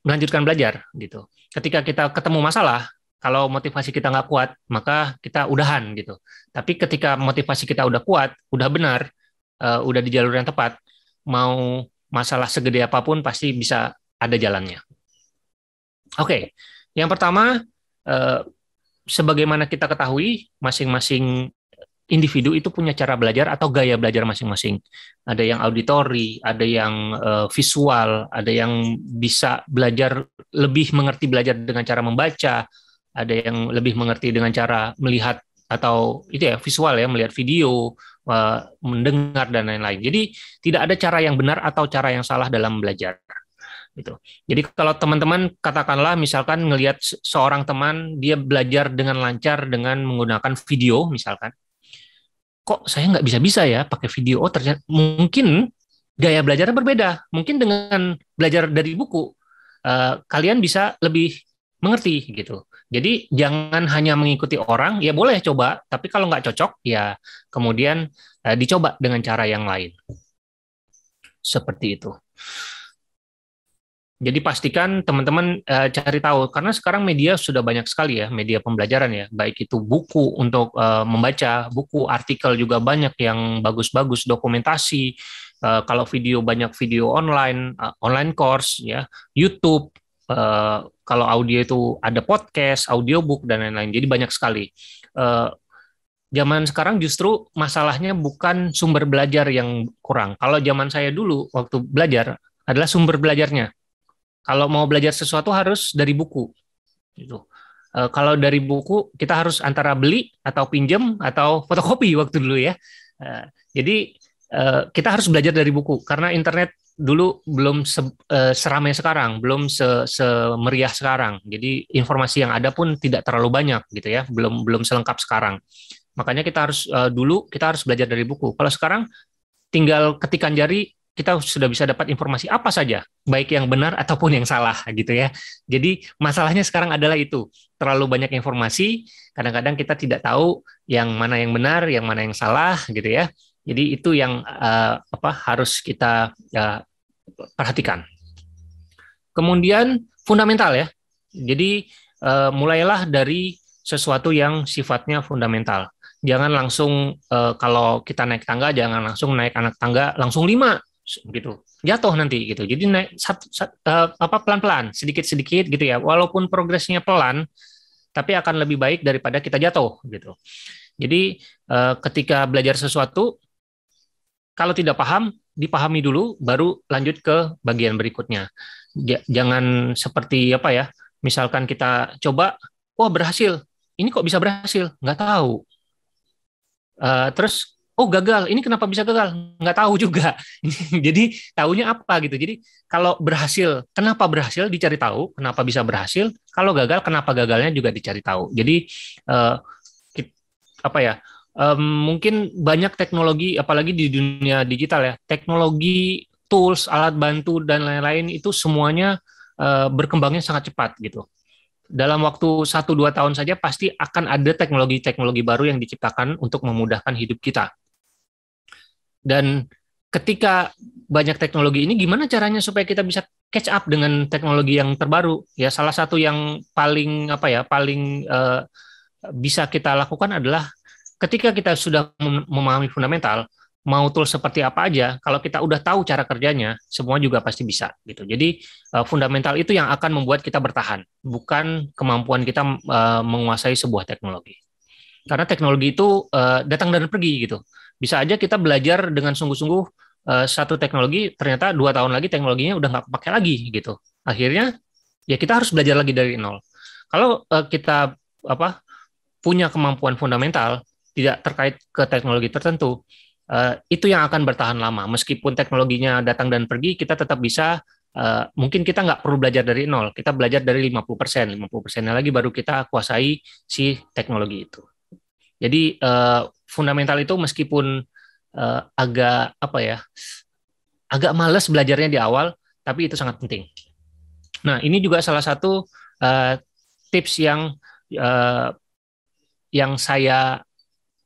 S3: melanjutkan belajar gitu. Ketika kita ketemu masalah, kalau motivasi kita nggak kuat, maka kita udahan gitu. Tapi ketika motivasi kita udah kuat, udah benar, udah di jalur yang tepat, mau masalah segede apapun pasti bisa ada jalannya. Oke, yang pertama, sebagaimana kita ketahui, masing-masing individu itu punya cara belajar atau gaya belajar masing-masing. Ada yang auditori, ada yang visual, ada yang bisa belajar lebih mengerti belajar dengan cara membaca, ada yang lebih mengerti dengan cara melihat atau itu ya visual ya, melihat video, mendengar dan lain-lain. Jadi tidak ada cara yang benar atau cara yang salah dalam belajar. Gitu. Jadi kalau teman-teman katakanlah misalkan ngelihat seorang teman dia belajar dengan lancar dengan menggunakan video misalkan, kok saya nggak bisa-bisa ya pakai video? Oh ternyata mungkin gaya belajarnya berbeda. Mungkin dengan belajar dari buku kalian bisa lebih mengerti gitu. Jadi jangan hanya mengikuti orang, ya boleh coba, tapi kalau nggak cocok ya kemudian dicoba dengan cara yang lain. Seperti itu. Jadi pastikan teman-teman cari tahu, karena sekarang media sudah banyak sekali ya, media pembelajaran ya, baik itu buku untuk membaca, buku, artikel juga banyak yang bagus-bagus, dokumentasi, kalau video banyak video online, online course, ya, YouTube, kalau audio itu ada podcast, audiobook, dan lain-lain, jadi banyak sekali. Zaman sekarang justru masalahnya bukan sumber belajar yang kurang. Kalau zaman saya dulu, waktu belajar, adalah sumber belajarnya. Kalau mau belajar sesuatu harus dari buku. Gitu. Kalau dari buku kita harus antara beli atau pinjam atau fotokopi waktu dulu ya. Jadi kita harus belajar dari buku karena internet dulu belum seramai sekarang, belum semeriah sekarang. Jadi informasi yang ada pun tidak terlalu banyak gitu ya, belum selengkap sekarang. Makanya kita harus kita harus belajar dari buku. Kalau sekarang tinggal ketikan jari kita sudah bisa dapat informasi apa saja, baik yang benar ataupun yang salah gitu ya. Jadi masalahnya sekarang adalah itu, terlalu banyak informasi, kadang-kadang kita tidak tahu yang mana yang benar, yang mana yang salah gitu ya. Jadi itu yang harus kita perhatikan. Kemudian fundamental ya. Jadi mulailah dari sesuatu yang sifatnya fundamental. Jangan langsung kalau kita naik tangga, jangan langsung naik anak tangga langsung 5 gitu, jatuh nanti gitu. Jadi naik pelan-pelan, sedikit-sedikit gitu ya. Walaupun progresnya pelan, tapi akan lebih baik daripada kita jatuh gitu. Jadi ketika belajar sesuatu, kalau tidak paham, dipahami dulu, baru lanjut ke bagian berikutnya. Jangan seperti apa ya? Misalkan kita coba, wah berhasil. Ini kok bisa berhasil? Nggak tahu. Terus oh gagal, ini kenapa bisa gagal? Nggak tahu juga. Jadi tahunya apa gitu. Jadi kalau berhasil, kenapa berhasil dicari tahu, kenapa bisa berhasil. Kalau gagal, kenapa gagalnya juga dicari tahu. Jadi mungkin banyak teknologi, apalagi di dunia digital ya, teknologi, tools, alat bantu dan lain-lain itu semuanya berkembangnya sangat cepat gitu. Dalam waktu 1-2 tahun saja pasti akan ada teknologi-teknologi baru yang diciptakan untuk memudahkan hidup kita. Dan ketika banyak teknologi ini, gimana caranya supaya kita bisa catch up dengan teknologi yang terbaru? Ya, salah satu yang paling bisa kita lakukan adalah ketika kita sudah memahami fundamental, mau tool seperti apa aja, kalau kita udah tahu cara kerjanya, semua juga pasti bisa gitu. Jadi fundamental itu yang akan membuat kita bertahan, bukan kemampuan kita menguasai sebuah teknologi. Karena teknologi itu datang dan pergi gitu. Bisa aja kita belajar dengan sungguh-sungguh satu teknologi, ternyata 2 tahun lagi teknologinya udah nggak pakai lagi gitu. Akhirnya ya kita harus belajar lagi dari nol. Kalau kita punya kemampuan fundamental, tidak terkait ke teknologi tertentu, itu yang akan bertahan lama. Meskipun teknologinya datang dan pergi, kita tetap bisa, mungkin kita nggak perlu belajar dari nol, kita belajar dari 50%, 50%-nya lagi baru kita kuasai si teknologi itu. Jadi fundamental itu meskipun agak agak malas belajarnya di awal, tapi itu sangat penting. Nah, ini juga salah satu tips yang saya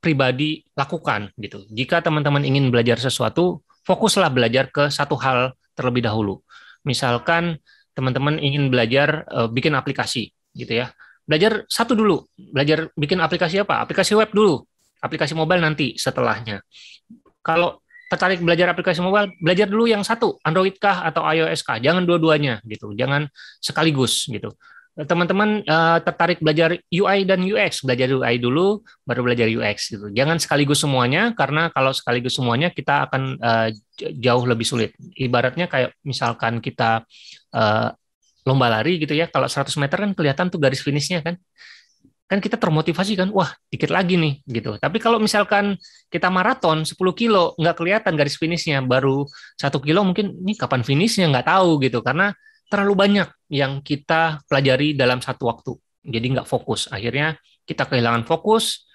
S3: pribadi lakukan gitu. Jika teman-teman ingin belajar sesuatu, fokuslah belajar ke satu hal terlebih dahulu. Misalkan teman-teman ingin belajar bikin aplikasi gitu ya. Belajar satu dulu, belajar bikin aplikasi apa? Aplikasi web dulu, aplikasi mobile nanti setelahnya. Kalau tertarik belajar aplikasi mobile, belajar dulu yang satu, Android kah atau iOS kah? Jangan dua-duanya gitu, jangan sekaligus gitu. Teman-teman tertarik belajar UI dan UX, belajar UI dulu, baru belajar UX gitu. Jangan sekaligus semuanya, karena kalau sekaligus semuanya kita akan jauh lebih sulit. Ibaratnya kayak misalkan kita lomba lari gitu ya, kalau 100 meter kan kelihatan tuh garis finishnya kan. Kan kita termotivasi kan, wah dikit lagi nih gitu. Tapi kalau misalkan kita maraton 10 kilo nggak kelihatan garis finishnya, baru 1 kilo mungkin ini kapan finishnya nggak tahu gitu, karena terlalu banyak yang kita pelajari dalam satu waktu. Jadi nggak fokus. Akhirnya kita kehilangan fokus,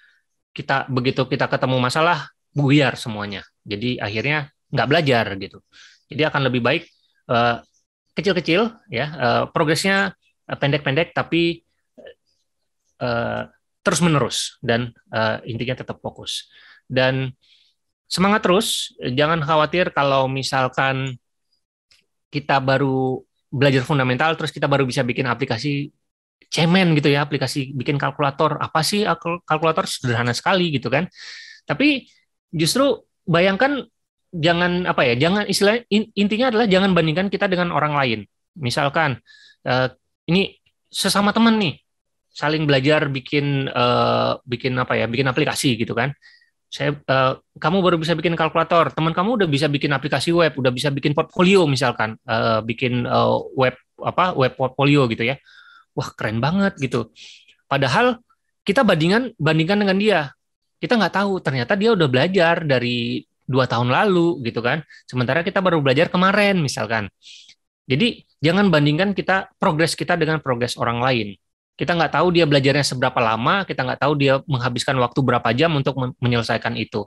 S3: begitu kita ketemu masalah, buyar semuanya. Jadi akhirnya nggak belajar gitu. Jadi akan lebih baik kecil-kecil ya, progresnya pendek-pendek tapi terus menerus, dan intinya tetap fokus dan semangat terus. Jangan khawatir kalau misalkan kita baru belajar fundamental terus kita baru bisa bikin aplikasi cemen gitu ya, aplikasi bikin kalkulator. Apa sih kalkulator? Sederhana sekali gitu kan. Tapi justru bayangkan, jangan apa ya, jangan istilah intinya adalah jangan bandingkan kita dengan orang lain. Misalkan ini sesama teman nih, saling belajar bikin apa ya, bikin aplikasi gitu kan. Kamu baru bisa bikin kalkulator, teman kamu udah bisa bikin aplikasi web, udah bisa bikin portfolio misalkan, bikin web portfolio gitu ya. Wah keren banget gitu. Padahal kita bandingkan dengan dia, kita nggak tahu ternyata dia udah belajar dari 2 tahun lalu gitu kan. Sementara kita baru belajar kemarin misalkan. Jadi jangan bandingkan progres kita dengan progres orang lain. Kita nggak tahu dia belajarnya seberapa lama, kita nggak tahu dia menghabiskan waktu berapa jam untuk menyelesaikan itu.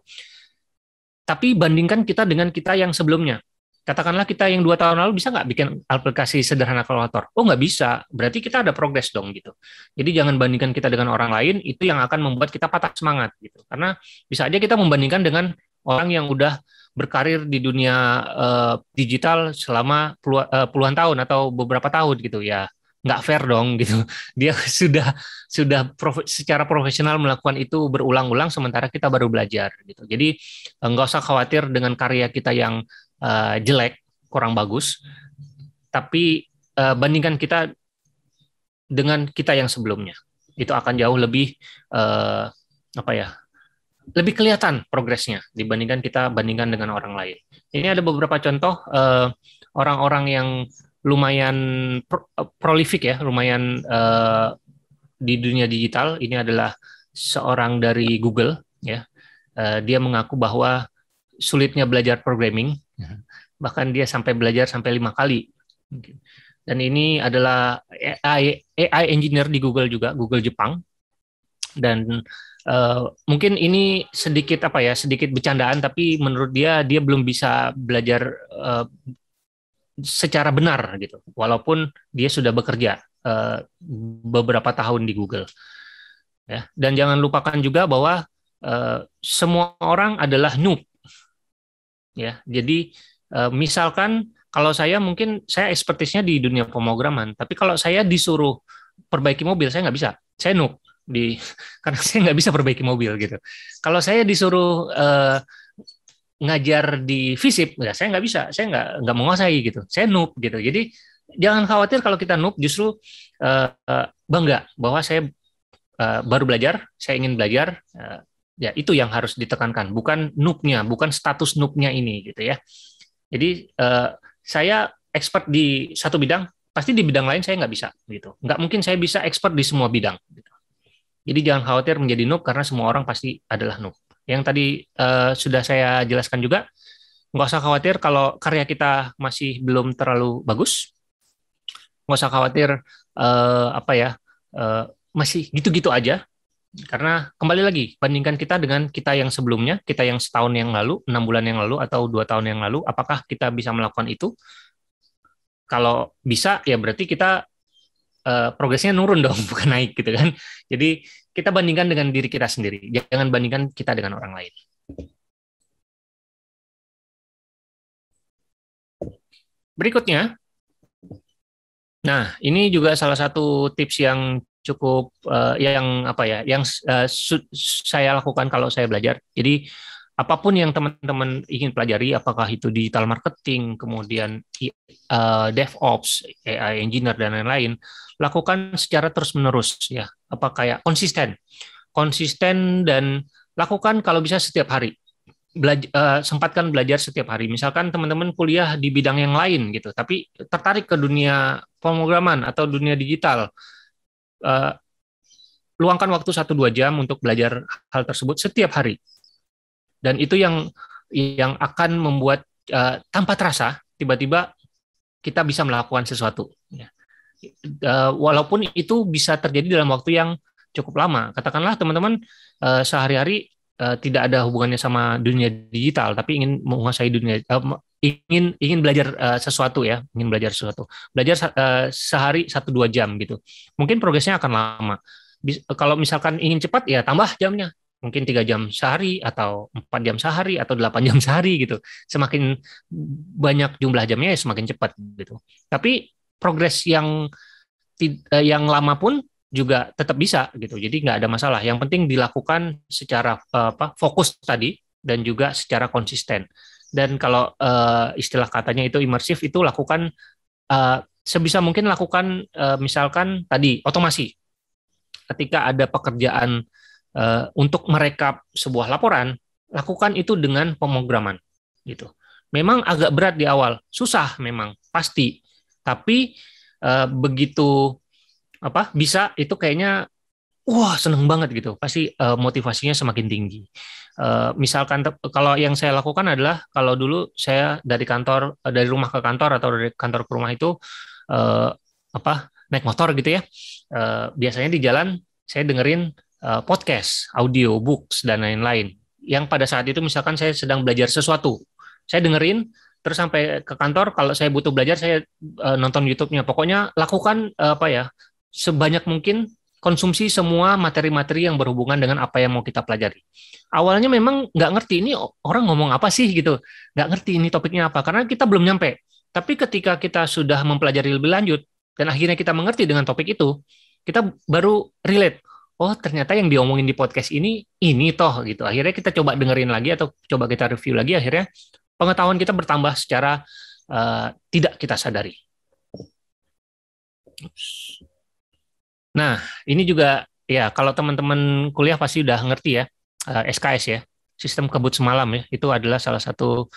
S3: Tapi bandingkan kita dengan kita yang sebelumnya. Katakanlah kita yang 2 tahun lalu bisa nggak bikin aplikasi sederhana kalkulator? Oh nggak bisa, berarti kita ada progres dong gitu. Jadi jangan bandingkan kita dengan orang lain, itu yang akan membuat kita patah semangat gitu. Karena bisa aja kita membandingkan dengan orang yang udah berkarir di dunia digital selama puluhan tahun atau beberapa tahun gitu ya. Nggak fair dong gitu. Dia sudah secara profesional melakukan itu berulang-ulang, sementara kita baru belajar gitu. Jadi nggak usah khawatir dengan karya kita yang jelek, kurang bagus, tapi bandingkan kita dengan kita yang sebelumnya. Itu akan jauh lebih lebih kelihatan progresnya dibandingkan kita bandingkan dengan orang lain. Ini ada beberapa contoh orang-orang yang lumayan prolific ya, lumayan di dunia digital. Ini adalah seorang dari Google ya. Dia mengaku bahwa sulitnya belajar programming, bahkan dia sampai belajar sampai 5 kali. Dan ini adalah AI engineer di Google juga, Google Jepang. Dan mungkin ini sedikit sedikit bercandaan, tapi menurut dia belum bisa belajar secara benar gitu, walaupun dia sudah bekerja beberapa tahun di Google ya. Dan jangan lupakan juga bahwa semua orang adalah noob ya. Jadi misalkan kalau mungkin saya expertise-nya di dunia pemrograman, tapi kalau saya disuruh perbaiki mobil, saya nggak bisa, saya noob karena saya nggak bisa perbaiki mobil gitu. Kalau saya disuruh ngajar di FISIP, ya saya nggak bisa, saya nggak menguasai gitu, saya noob gitu. Jadi jangan khawatir kalau kita noob, justru bangga bahwa saya baru belajar, saya ingin belajar, ya itu yang harus ditekankan, bukan noobnya, bukan status noobnya ini gitu ya. Jadi saya expert di satu bidang, pasti di bidang lain saya nggak bisa gitu, nggak mungkin saya bisa expert di semua bidang gitu. Jadi jangan khawatir menjadi noob, karena semua orang pasti adalah noob. Yang tadi sudah saya jelaskan juga, nggak usah khawatir kalau karya kita masih belum terlalu bagus, nggak usah khawatir masih gitu-gitu aja, karena kembali lagi bandingkan kita dengan kita yang sebelumnya, kita yang setahun yang lalu, 6 bulan yang lalu, atau 2 tahun yang lalu, apakah kita bisa melakukan itu? Kalau bisa, ya berarti kita progresnya nurun dong, bukan naik gitu kan. Jadi kita bandingkan dengan diri kita sendiri, jangan bandingkan kita dengan orang lain. Berikutnya, nah ini juga salah satu tips yang cukup yang saya lakukan kalau saya belajar. Jadi apapun yang teman-teman ingin pelajari, apakah itu digital marketing, kemudian DevOps, AI engineer dan lain-lain, lakukan secara terus-menerus ya. Apa kayak konsisten dan lakukan kalau bisa setiap hari. Sempatkan belajar setiap hari. Misalkan teman-teman kuliah di bidang yang lain gitu, tapi tertarik ke dunia pemrograman atau dunia digital, luangkan waktu 1-2 jam untuk belajar hal tersebut setiap hari. Dan itu yang akan membuat tanpa terasa tiba-tiba kita bisa melakukan sesuatu. Walaupun itu bisa terjadi dalam waktu yang cukup lama. Katakanlah teman-teman sehari-hari tidak ada hubungannya sama dunia digital, tapi ingin menguasai dunia, ingin belajar sesuatu ya, belajar sehari 1-2 jam gitu. Mungkin progresnya akan lama. Kalau misalkan ingin cepat ya tambah jamnya, mungkin 3 jam sehari atau 4 jam sehari atau 8 jam sehari gitu. Semakin banyak jumlah jamnya ya semakin cepat gitu. Tapi progres yang lama pun juga tetap bisa gitu. Jadi nggak ada masalah. Yang penting dilakukan secara fokus tadi dan juga secara konsisten. Dan kalau istilah katanya itu imersif, itu lakukan sebisa mungkin lakukan misalkan tadi otomasi. Ketika ada pekerjaan untuk merekap sebuah laporan, lakukan itu dengan pemrograman gitu. Memang agak berat di awal, susah memang pasti. Tapi begitu bisa itu kayaknya wah seneng banget gitu. Pasti motivasinya semakin tinggi. Misalkan kalau yang saya lakukan adalah kalau dulu saya dari rumah ke kantor atau dari kantor ke rumah itu naik motor gitu ya. Biasanya di jalan saya dengerin podcast, audio, books, dan lain-lain. Yang pada saat itu misalkan saya sedang belajar sesuatu, saya dengerin, terus sampai ke kantor, kalau saya butuh belajar, saya nonton YouTube-nya. Pokoknya lakukan sebanyak mungkin, konsumsi semua materi-materi yang berhubungan dengan apa yang mau kita pelajari. Awalnya memang nggak ngerti, ini orang ngomong apa sih gitu, nggak ngerti ini topiknya apa, karena kita belum nyampe. Tapi ketika kita sudah mempelajari lebih lanjut, dan akhirnya kita mengerti dengan topik itu, kita baru relate. Oh, ternyata yang diomongin di podcast ini toh gitu. Akhirnya kita coba dengerin lagi atau coba kita review lagi, akhirnya pengetahuan kita bertambah secara tidak kita sadari. Nah, ini juga ya kalau teman-teman kuliah pasti udah ngerti ya, SKS ya, sistem kebut semalam ya. Itu adalah salah satu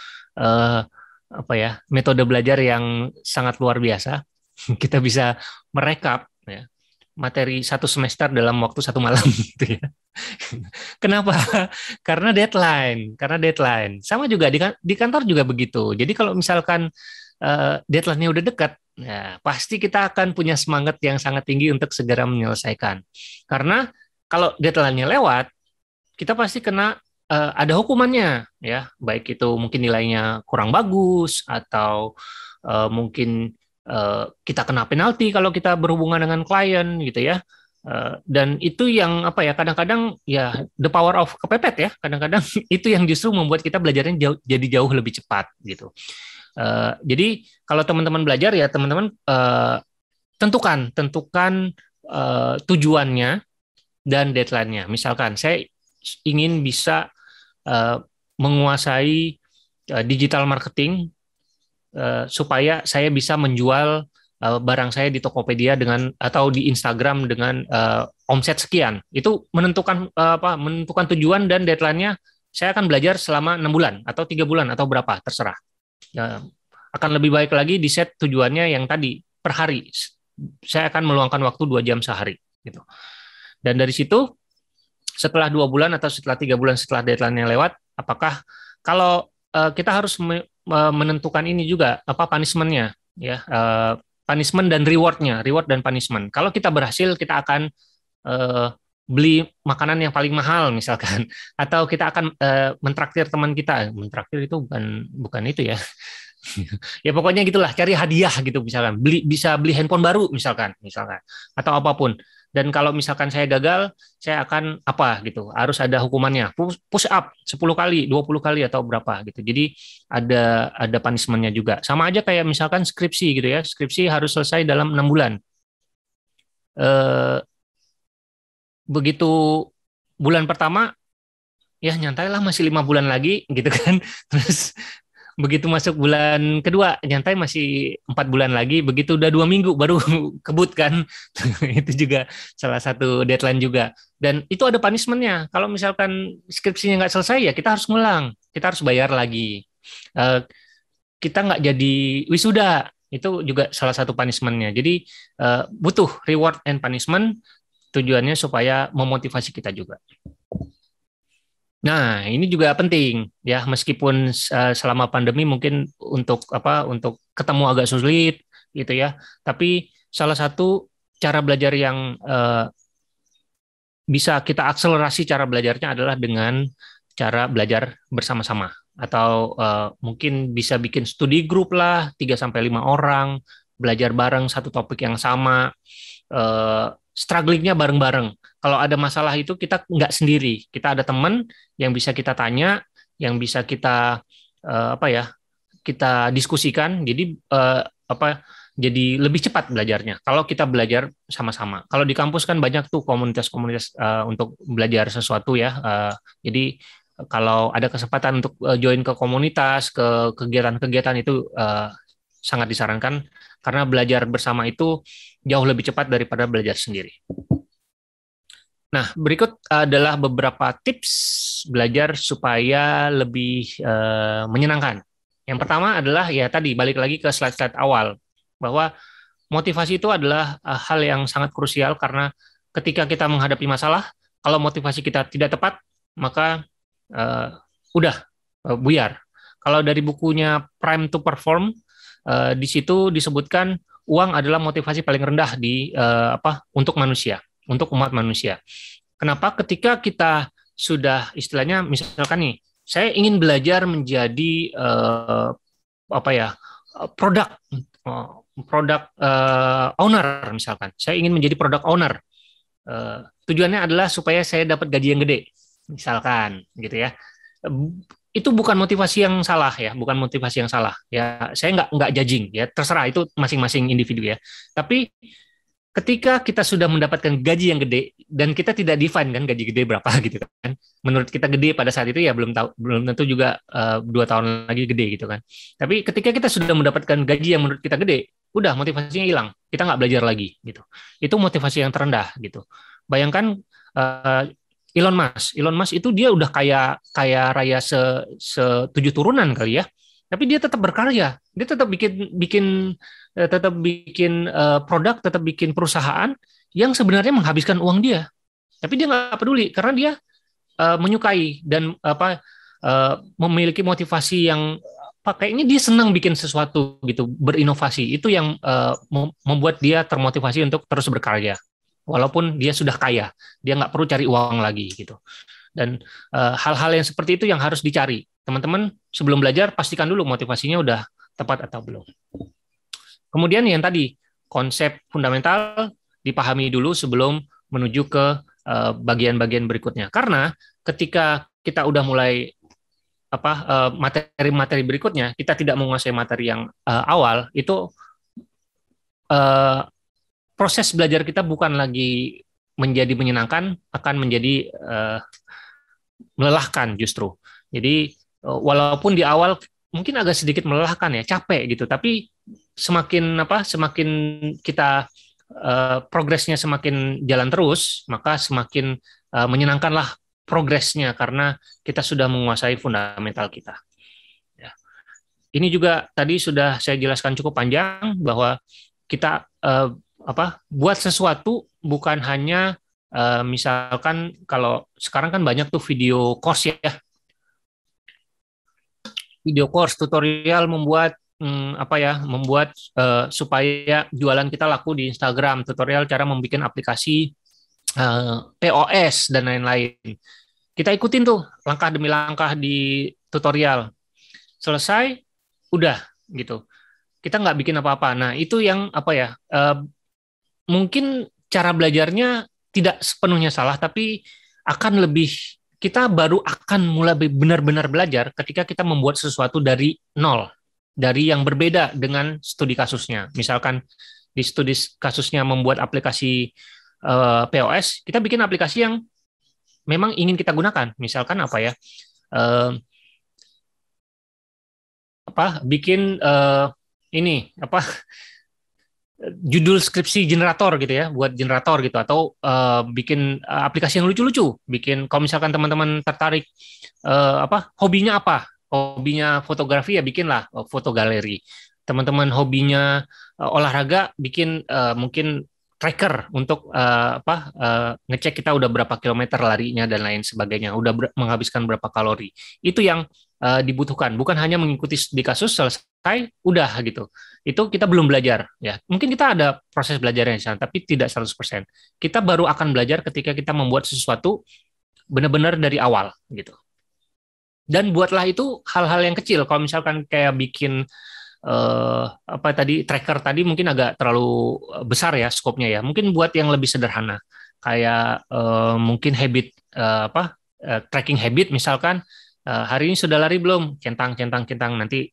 S3: metode belajar yang sangat luar biasa. Kita bisa merekap ya, materi 1 semester dalam waktu 1 malam gitu ya. Kenapa? Karena deadline. Sama juga di kantor juga begitu. Jadi kalau misalkan deadline-nya udah dekat, ya pasti kita akan punya semangat yang sangat tinggi untuk segera menyelesaikan. Karena kalau deadline-nya lewat, kita pasti kena ada hukumannya ya, baik itu mungkin nilainya kurang bagus atau mungkin kita kena penalti kalau kita berhubungan dengan klien gitu ya. Dan itu yang kadang-kadang ya the power of kepepet ya, kadang-kadang itu yang justru membuat kita belajarnya jadi jauh lebih cepat gitu. Jadi kalau teman-teman belajar ya teman-teman tentukan tujuannya dan deadline-nya. Misalkan saya ingin bisa menguasai digital marketing supaya saya bisa menjual barang saya di Tokopedia atau di Instagram dengan omset sekian. Itu menentukan tujuan dan deadline-nya. Saya akan belajar selama 6 bulan atau 3 bulan atau berapa, terserah. Akan lebih baik lagi di set tujuannya yang tadi per hari. Saya akan meluangkan waktu 2 jam sehari gitu. Dan dari situ setelah 2 bulan atau setelah 3 bulan setelah deadline-nya lewat, apakah kalau kita harus menentukan ini juga punishment-nya ya, punishment dan reward dan punishment. Kalau kita berhasil, kita akan beli makanan yang paling mahal misalkan, atau kita akan mentraktir teman kita. Mentraktir itu bukan itu ya. Ya pokoknya gitulah, cari hadiah gitu misalkan. Bisa beli handphone baru misalkan atau apapun. Dan kalau misalkan saya gagal, saya akan gitu. Harus ada hukumannya. Push up 10 kali, 20 kali atau berapa gitu. Jadi ada punishment-nya juga. Sama aja kayak misalkan skripsi gitu ya. Skripsi harus selesai dalam 6 bulan. Begitu bulan pertama ya nyantailah masih 5 bulan lagi gitu kan. Terus begitu masuk bulan kedua, nyantai masih 4 bulan lagi, begitu udah 2 minggu baru kebut kan. Itu juga salah satu deadline juga. Dan itu ada punishment-nya. Kalau misalkan skripsinya nggak selesai, ya kita harus ngulang, kita harus bayar lagi. Kita nggak jadi wisuda, itu juga salah satu punishment-nya. Jadi butuh reward and punishment, tujuannya supaya memotivasi kita juga. Nah, ini juga penting ya, meskipun selama pandemi mungkin untuk ketemu agak sulit gitu ya. Tapi salah satu cara belajar yang bisa kita akselerasi cara belajarnya adalah dengan cara belajar bersama-sama, atau mungkin bisa bikin studi grup lah, 3-5 orang belajar bareng satu topik yang sama, strugglingnya bareng-bareng. Kalau ada masalah itu kita nggak sendiri, kita ada teman yang bisa kita tanya, yang bisa kita kita diskusikan. Jadi jadi lebih cepat belajarnya kalau kita belajar sama-sama. Kalau di kampus kan banyak tuh komunitas-komunitas untuk belajar sesuatu ya. Jadi kalau ada kesempatan untuk join ke komunitas, ke kegiatan-kegiatan itu sangat disarankan, karena belajar bersama itu jauh lebih cepat daripada belajar sendiri. Nah, berikut adalah beberapa tips belajar supaya lebih menyenangkan. Yang pertama adalah ya tadi, balik lagi ke slide-slide awal, bahwa motivasi itu adalah hal yang sangat krusial, karena ketika kita menghadapi masalah, kalau motivasi kita tidak tepat, maka udah buyar. Kalau dari bukunya Prime to Perform, di situ disebutkan uang adalah motivasi paling rendah untuk manusia, untuk umat manusia. Kenapa? Ketika kita sudah istilahnya, misalkan nih, saya ingin belajar menjadi produk owner, misalkan. Saya ingin menjadi produk owner. Tujuannya adalah supaya saya dapat gaji yang gede, misalkan, gitu ya. Itu bukan motivasi yang salah ya, bukan motivasi yang salah ya. Saya nggak judging ya, terserah, itu masing-masing individu ya. Tapi ketika kita sudah mendapatkan gaji yang gede dan kita tidak define kan gaji gede berapa gitu kan. Menurut kita gede pada saat itu ya belum tentu juga 2 tahun lagi gede gitu kan. Tapi ketika kita sudah mendapatkan gaji yang menurut kita gede, udah motivasinya hilang. Kita nggak belajar lagi gitu. Itu motivasi yang terendah gitu. Bayangkan Elon Musk itu dia udah kaya raya 7 turunan kali ya. Tapi dia tetap berkarya. Dia tetap bikin produk, tetap bikin perusahaan yang sebenarnya menghabiskan uang dia. Tapi dia nggak peduli karena dia menyukai dan memiliki motivasi yang kayaknya dia senang bikin sesuatu gitu, berinovasi. Itu yang membuat dia termotivasi untuk terus berkarya. Walaupun dia sudah kaya, dia nggak perlu cari uang lagi gitu. Dan hal-hal yang seperti itu yang harus dicari. Teman-teman sebelum belajar pastikan dulu motivasinya udah tepat atau belum. Kemudian yang tadi, konsep fundamental dipahami dulu sebelum menuju ke bagian-bagian berikutnya. Karena ketika kita udah mulai materi-materi berikutnya, kita tidak menguasai materi yang awal, itu proses belajar kita bukan lagi menjadi menyenangkan, akan menjadi melelahkan justru. Jadi walaupun di awal mungkin agak sedikit melelahkan ya, capek gitu, tapi semakin kita progresnya semakin jalan terus, maka semakin menyenangkanlah progresnya karena kita sudah menguasai fundamental kita. Ya. Ini juga tadi sudah saya jelaskan cukup panjang bahwa kita buat sesuatu bukan hanya misalkan kalau sekarang kan banyak tuh video course ya, video course tutorial membuat supaya jualan kita laku di Instagram, tutorial cara membuat aplikasi POS dan lain-lain. Kita ikutin tuh langkah demi langkah di tutorial. Selesai, udah gitu. Kita nggak bikin apa-apa. Nah itu yang mungkin cara belajarnya tidak sepenuhnya salah, tapi kita baru akan mulai benar-benar belajar ketika kita membuat sesuatu dari nol, dari yang berbeda dengan studi kasusnya. Misalkan di studi kasusnya membuat aplikasi POS, kita bikin aplikasi yang memang ingin kita gunakan. Misalkan apa ya, eh, bikin ini apa judul skripsi generator gitu ya, buat generator gitu, atau bikin aplikasi yang lucu-lucu. Bikin kalau misalkan teman-teman tertarik hobinya apa? Hobinya fotografi ya bikinlah foto galeri. Teman-teman hobinya olahraga, bikin mungkin tracker untuk ngecek kita udah berapa kilometer larinya dan lain sebagainya, udah menghabiskan berapa kalori. Itu yang dibutuhkan, bukan hanya mengikuti di kasus selesai udah gitu. Itu kita belum belajar ya. Mungkin kita ada proses belajarnya di sana, tapi tidak 100%. Kita baru akan belajar ketika kita membuat sesuatu benar-benar dari awal gitu. Dan buatlah itu hal-hal yang kecil. Kalau misalkan kayak bikin tracker tadi mungkin agak terlalu besar ya skopnya ya. Mungkin buat yang lebih sederhana kayak mungkin habit tracking habit misalkan, hari ini sudah lari belum, centang nanti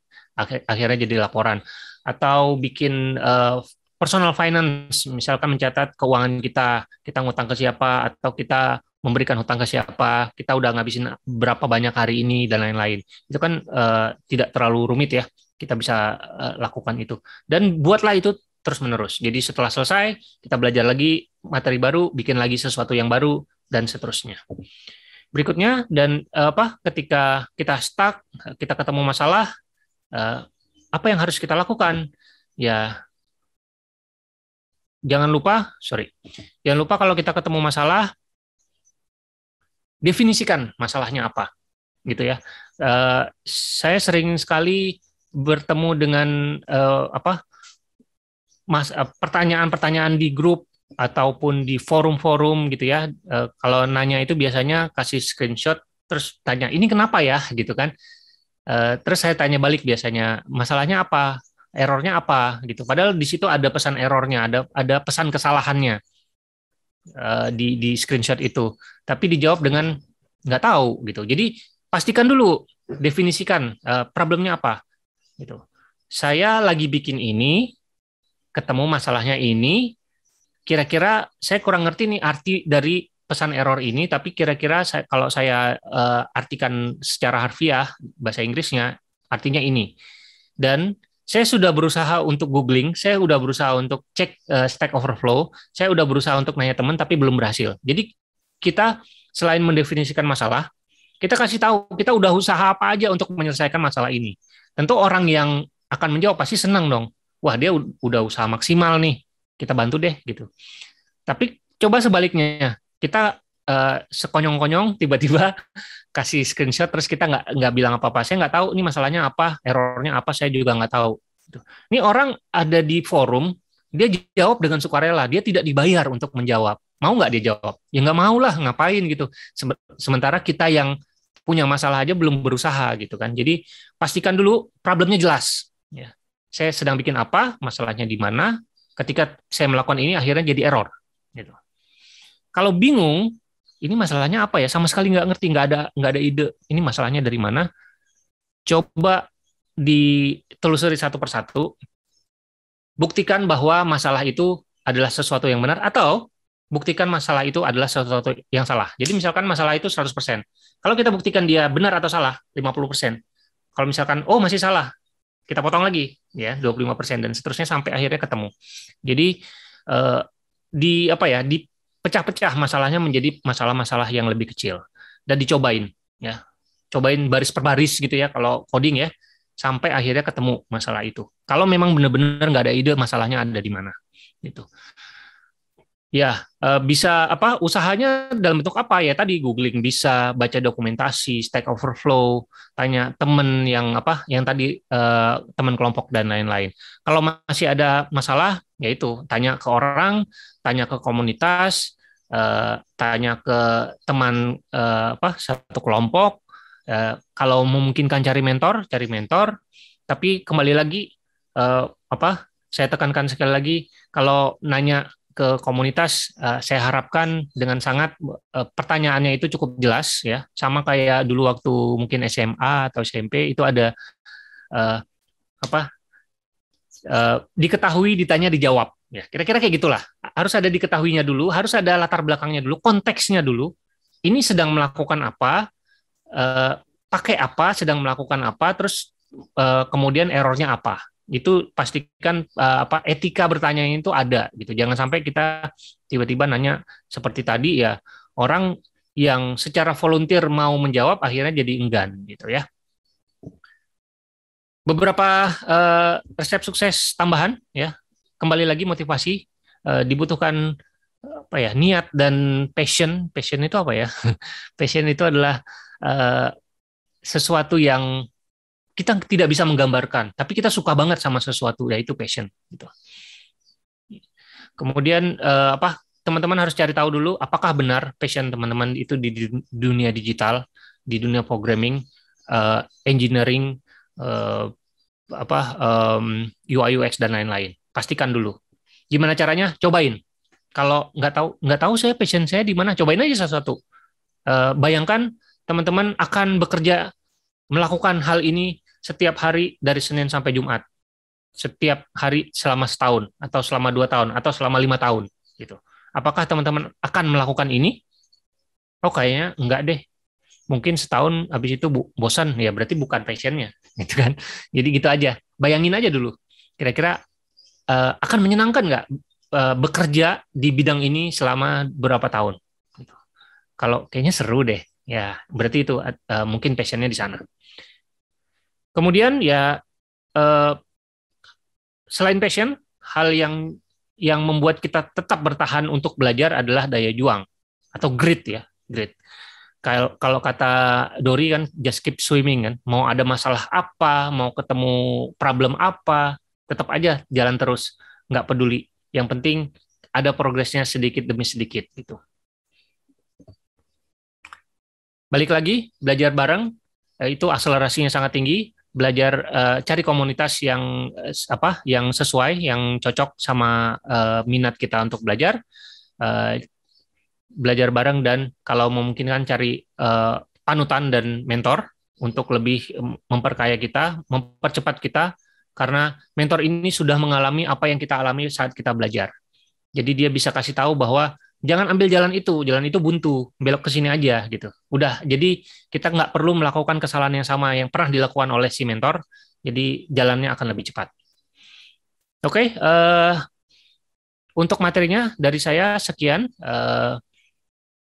S3: akhirnya jadi laporan. Atau bikin personal finance, misalkan mencatat keuangan kita ngutang ke siapa, atau kita memberikan hutang ke siapa, kita udah ngabisin berapa banyak hari ini dan lain-lain. Itu kan tidak terlalu rumit ya, kita bisa lakukan itu. Dan buatlah itu terus-menerus. Jadi setelah selesai, kita belajar lagi materi baru, bikin lagi sesuatu yang baru, dan seterusnya. Berikutnya, dan ketika kita stuck, kita ketemu masalah, apa yang harus kita lakukan? Ya, jangan lupa kalau kita ketemu masalah, definisikan masalahnya apa, gitu ya. Saya sering sekali bertemu dengan pertanyaan-pertanyaan di grup ataupun di forum-forum gitu ya. Kalau nanya itu biasanya kasih screenshot terus tanya ini kenapa ya gitu kan. Terus saya tanya balik biasanya masalahnya apa, errornya apa gitu. Padahal di situ ada pesan errornya, ada pesan kesalahannya di screenshot itu. Tapi dijawab dengan nggak tahu gitu. Jadi pastikan dulu, definisikan problemnya apa gitu. Saya lagi bikin ini, ketemu masalahnya ini, kira-kira saya kurang ngerti nih arti dari pesan error ini, tapi kira-kira kalau saya artikan secara harfiah bahasa Inggrisnya artinya ini. Dan saya sudah berusaha untuk googling, saya udah berusaha untuk cek Stack Overflow, saya udah berusaha untuk nanya teman tapi belum berhasil. Jadi kita selain mendefinisikan masalah, kita kasih tahu kita udah usaha apa aja untuk menyelesaikan masalah ini. Tentu orang yang akan menjawab pasti senang dong. Wah, dia udah usaha maksimal nih, kita bantu deh gitu. Tapi coba sebaliknya, kita sekonyong-konyong tiba-tiba kasih screenshot terus kita nggak bilang apa-apa. Saya nggak tahu ini masalahnya apa, errornya apa, saya juga nggak tahu. Ini orang ada di forum, dia jawab dengan sukarela, dia tidak dibayar untuk menjawab. Mau nggak dia jawab? Ya nggak mau lah, ngapain gitu. Sementara kita yang punya masalah aja belum berusaha gitu kan. Jadi pastikan dulu problemnya jelas. Ya. Saya sedang bikin apa, masalahnya di mana. Ketika saya melakukan ini akhirnya jadi error. Gitu. Kalau bingung, ini masalahnya apa ya? Sama sekali nggak ngerti, nggak ada ide. Ini masalahnya dari mana? Coba ditelusuri satu persatu. Buktikan bahwa masalah itu adalah sesuatu yang benar, atau buktikan masalah itu adalah sesuatu yang salah. Jadi misalkan masalah itu 100%. Kalau kita buktikan dia benar atau salah, 50%. Kalau misalkan, oh masih salah, kita potong lagi, ya 25%, dan seterusnya sampai akhirnya ketemu. Jadi dipecah-pecah masalahnya menjadi masalah-masalah yang lebih kecil dan dicobain, ya, cobain baris per baris gitu ya kalau coding ya, sampai akhirnya ketemu masalah itu. Kalau memang benar-benar nggak ada ide masalahnya ada di mana, gitu. Ya, bisa usahanya dalam bentuk apa ya? Tadi googling, bisa baca dokumentasi, Stack Overflow, tanya teman yang tadi teman kelompok dan lain-lain. Kalau masih ada masalah, yaitu tanya ke orang, tanya ke komunitas, tanya ke teman satu kelompok. Kalau memungkinkan cari mentor. Tapi kembali lagi saya tekankan sekali lagi, kalau nanya ke komunitas, saya harapkan dengan sangat pertanyaannya itu cukup jelas ya, sama kayak dulu waktu mungkin SMA atau SMP itu ada diketahui, ditanya, dijawab ya, kira-kira kayak gitulah. Harus ada diketahuinya dulu, harus ada latar belakangnya dulu, konteksnya dulu, ini sedang melakukan apa, pakai apa, sedang melakukan apa, terus kemudian errornya apa. Itu pastikan etika bertanya itu ada gitu. Jangan sampai kita tiba-tiba nanya seperti tadi ya, orang yang secara volunteer mau menjawab akhirnya jadi enggan gitu ya. Beberapa resep sukses tambahan ya. Kembali lagi motivasi, dibutuhkan apa ya, niat dan passion. Passion itu apa ya? Passion itu adalah sesuatu yang kita tidak bisa menggambarkan, tapi kita suka banget sama sesuatu, yaitu passion gitu. Kemudian teman-teman harus cari tahu dulu apakah benar passion teman-teman itu di dunia digital, di dunia programming, engineering, UI UX dan lain-lain. Pastikan dulu. Gimana caranya? Cobain. Kalau nggak tahu saya passion saya di mana, cobain aja sesuatu. Bayangkan teman-teman akan bekerja melakukan hal ini setiap hari dari Senin sampai Jumat, setiap hari selama setahun atau selama 2 tahun atau selama 5 tahun gitu. Apakah teman-teman akan melakukan ini? Oh kayaknya enggak deh. Mungkin setahun habis itu bosan, ya berarti bukan passionnya, gitu kan? Jadi gitu aja. Bayangin aja dulu. Kira-kira akan menyenangkan nggak bekerja di bidang ini selama berapa tahun? Gitu. Kalau kayaknya seru deh, ya berarti itu mungkin passionnya di sana. Kemudian ya selain passion, hal yang membuat kita tetap bertahan untuk belajar adalah daya juang atau grit ya, grit. Kalau kata Dori kan just keep swimming kan, mau ada masalah apa, mau ketemu problem apa, tetap aja jalan terus, nggak peduli. Yang penting ada progresnya sedikit demi sedikit gitu. Balik lagi, belajar bareng, itu akselerasinya sangat tinggi. Belajar cari komunitas yang sesuai, yang cocok sama minat kita untuk belajar, belajar bareng, dan kalau memungkinkan cari panutan dan mentor untuk lebih memperkaya kita, mempercepat kita, karena mentor ini sudah mengalami apa yang kita alami saat kita belajar. Jadi dia bisa kasih tahu bahwa jangan ambil jalan itu buntu, belok ke sini aja gitu. Udah, jadi kita nggak perlu melakukan kesalahan yang sama yang pernah dilakukan oleh si mentor, jadi jalannya akan lebih cepat. Oke, untuk materinya dari saya sekian,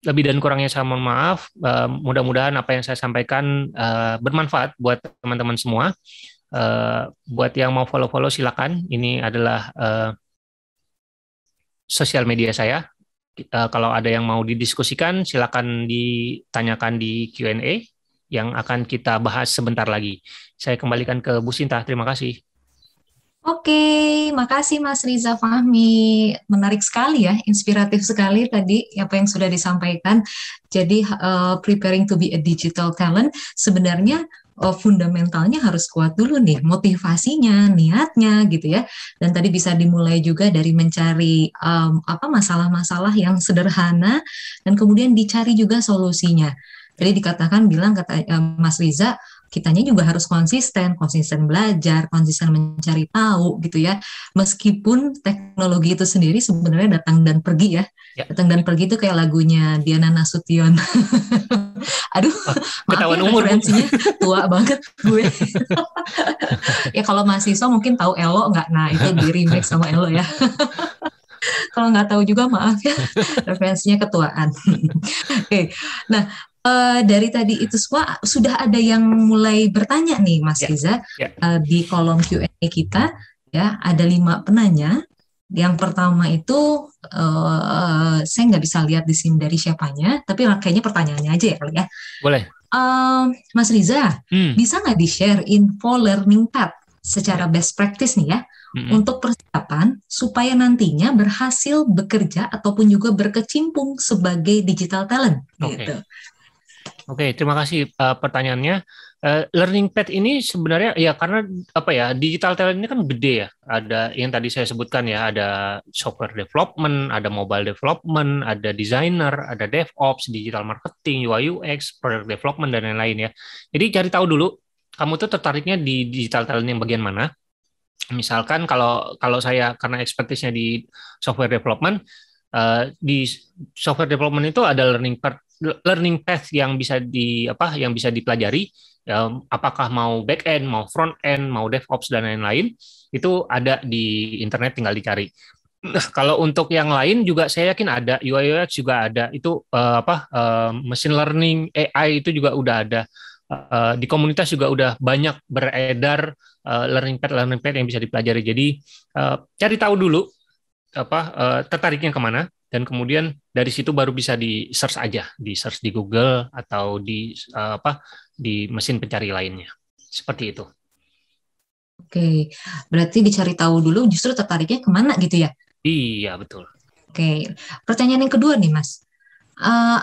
S3: lebih dan kurangnya saya mohon maaf, mudah-mudahan apa yang saya sampaikan bermanfaat buat teman-teman semua. Buat yang mau follow-follow silakan, ini adalah sosial media saya. Kalau ada yang mau didiskusikan, silakan ditanyakan di Q&A yang akan kita bahas sebentar lagi. Saya kembalikan ke Bu Sinta. Terima kasih.
S1: Oke, makasih Mas Riza Fahmi. Menarik sekali ya, inspiratif sekali tadi apa yang sudah disampaikan. Jadi preparing to be a digital talent sebenarnya fundamentalnya harus kuat dulu nih, motivasinya, niatnya gitu ya. Dan tadi bisa dimulai juga dari mencari masalah-masalah yang sederhana dan kemudian dicari juga solusinya. Tadi dikatakan kata Mas Riza, kitanya juga harus konsisten belajar, konsisten mencari tahu gitu ya. Meskipun teknologi itu sendiri sebenarnya datang dan pergi ya. Datang dan pergi itu kayak lagunya Diana Nasution. Aduh,
S3: ketahuan umur
S1: referensinya tua banget gue. Ya kalau mahasiswa mungkin tahu Elo nggak? Nah itu di remake sama Elo ya. Kalau nggak tahu juga maaf ya, referensinya ketuaan. Oke, nah dari tadi itu semua sudah ada yang mulai bertanya nih Mas Riza di kolom Q&A kita ya, ada 5 penanya. Yang pertama itu saya nggak bisa lihat di sini dari siapanya, tapi kayaknya pertanyaannya aja ya kali ya.
S3: Boleh.
S1: Mas Riza, bisa nggak di-share info learning path secara best practice nih ya, untuk persiapan supaya nantinya berhasil bekerja ataupun juga berkecimpung sebagai digital talent gitu.
S3: Oke, terima kasih pertanyaannya. Learning path ini sebenarnya ya karena digital talent ini kan gede ya. Ada yang tadi saya sebutkan ya, ada software development, ada mobile development, ada designer, ada DevOps, digital marketing, UI UX, product development dan lain-lain ya. Jadi cari tahu dulu kamu tuh tertariknya di digital talent yang bagian mana. Misalkan kalau saya karena expertise-nya di software development, di software development itu ada learning path learning path yang bisa yang bisa dipelajari, apakah mau back end, mau front end, mau DevOps dan lain-lain, itu ada di internet, tinggal dicari. Nah, kalau untuk yang lain juga saya yakin ada, UI UX juga ada, itu machine learning, AI itu juga udah ada. Di komunitas juga udah banyak beredar learning path yang bisa dipelajari. Jadi cari tahu dulu tertariknya kemana, dan kemudian dari situ baru bisa di search aja, di search di Google atau di mesin pencari lainnya, seperti itu.
S1: Oke, berarti dicari tahu dulu justru tertariknya kemana gitu ya?
S3: Iya, betul.
S1: Oke, pertanyaan yang kedua nih Mas.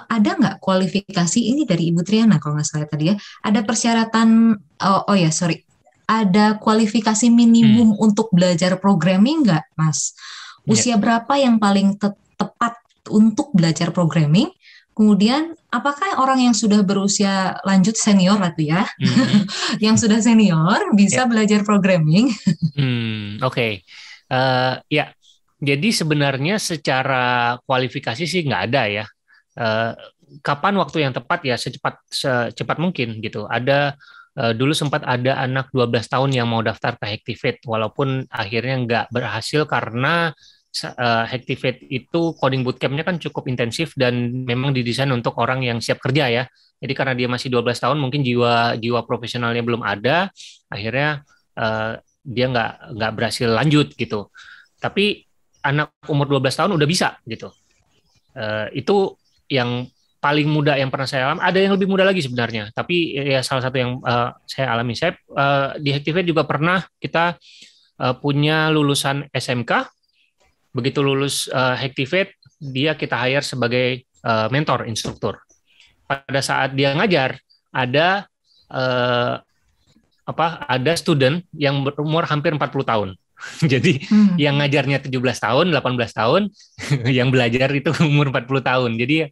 S1: Ada nggak kualifikasi ini dari Ibu Triana kalau nggak salah tadi ya? Ada persyaratan, ada kualifikasi minimum untuk belajar programming nggak, Mas? Usia berapa yang paling tepat untuk belajar programming? Kemudian, apakah orang yang sudah berusia lanjut senior itu ya, yang sudah senior bisa belajar programming?
S3: Oke. Ya, jadi sebenarnya secara kualifikasi sih nggak ada ya. Kapan waktu yang tepat ya, secepat mungkin gitu. Ada dulu sempat ada anak 12 tahun yang mau daftar ke Hactivate, walaupun akhirnya nggak berhasil karena Hactivate itu coding bootcamp-nya kan cukup intensif dan memang didesain untuk orang yang siap kerja ya. Jadi karena dia masih 12 tahun, mungkin jiwa profesionalnya belum ada, akhirnya dia nggak berhasil lanjut gitu. Tapi anak umur 12 tahun udah bisa gitu. Itu yang paling muda yang pernah saya alami. Ada yang lebih muda lagi sebenarnya, tapi ya salah satu yang saya alami. Saya di Hactivate juga pernah kita punya lulusan SMK. Begitu lulus Hactivate, dia kita hire sebagai mentor, instruktur. Pada saat dia ngajar, ada student yang berumur hampir 40 tahun. Jadi yang ngajarnya 17 tahun, 18 tahun, yang belajar itu umur 40 tahun. Jadi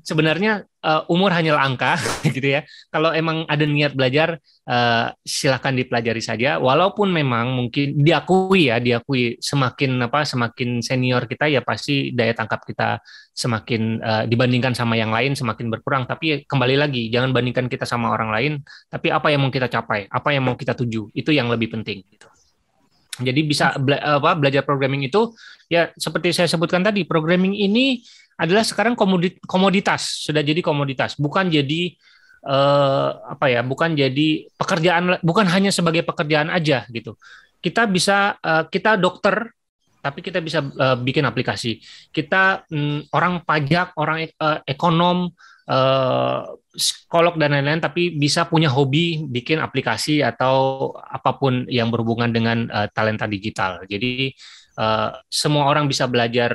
S3: sebenarnya umur hanyalah angka gitu ya. Kalau emang ada niat belajar, silakan dipelajari saja. Walaupun memang mungkin diakui semakin senior kita ya pasti daya tangkap kita semakin dibandingkan sama yang lain semakin berkurang. Tapi kembali lagi, jangan bandingkan kita sama orang lain, tapi apa yang mau kita capai, apa yang mau kita tuju, itu yang lebih penting gitu. Jadi bisa belajar programming itu ya seperti saya sebutkan tadi, programming ini adalah sekarang komoditas, sudah jadi komoditas, bukan jadi bukan jadi pekerjaan, bukan hanya sebagai pekerjaan aja gitu. Kita dokter, tapi kita bisa bikin aplikasi. Kita orang pajak, orang ekonom, psikolog dan lain-lain, tapi bisa punya hobi bikin aplikasi atau apapun yang berhubungan dengan talenta digital. Jadi semua orang bisa belajar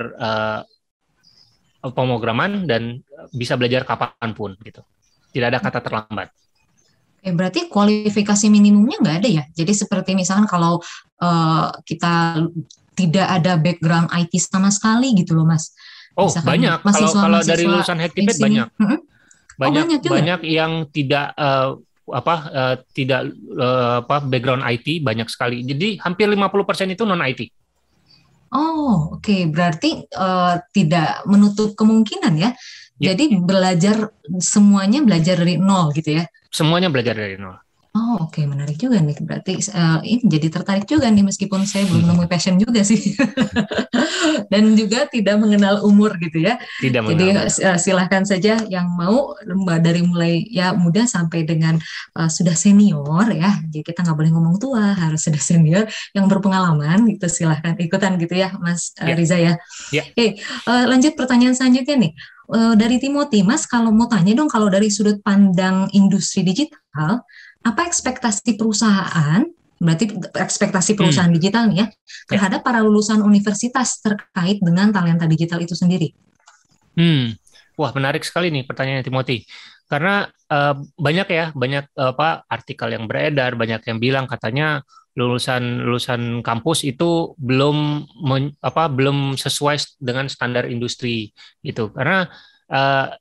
S3: pemrograman dan bisa belajar kapanpun gitu. Tidak ada kata terlambat.
S1: Berarti kualifikasi minimumnya nggak ada ya? Jadi seperti misalkan kalau kita tidak ada background IT sama sekali gitu loh, Mas.
S3: Oh, misalkan banyak. Kalau dari lulusan Hactivate banyak. Banyak yang tidak background IT, banyak sekali. Jadi hampir 50% itu non IT.
S1: Oh, oke. Berarti tidak menutup kemungkinan ya. Jadi semuanya belajar dari nol gitu ya.
S3: Semuanya belajar dari nol.
S1: Oh, oke, menarik juga nih. Berarti ini jadi tertarik juga nih, meskipun saya belum nemu passion juga sih. Dan juga tidak mengenal umur gitu ya. Jadi silahkan saja yang mau dari mulai ya muda sampai dengan sudah senior ya. Jadi kita nggak boleh ngomong tua, harus sudah senior yang berpengalaman gitu. Silahkan ikutan gitu ya, Mas Riza ya. Oke, lanjut pertanyaan selanjutnya nih. Dari Timothy, Mas, kalau mau tanya dong, kalau dari sudut pandang industri digital, apa ekspektasi perusahaan, berarti ekspektasi perusahaan digital nih ya, terhadap para lulusan universitas terkait dengan talenta digital itu sendiri?
S3: Wah, menarik sekali nih pertanyaannya Timothy. Karena banyak artikel yang beredar, banyak yang bilang katanya lulusan kampus itu belum sesuai dengan standar industri gitu. Karena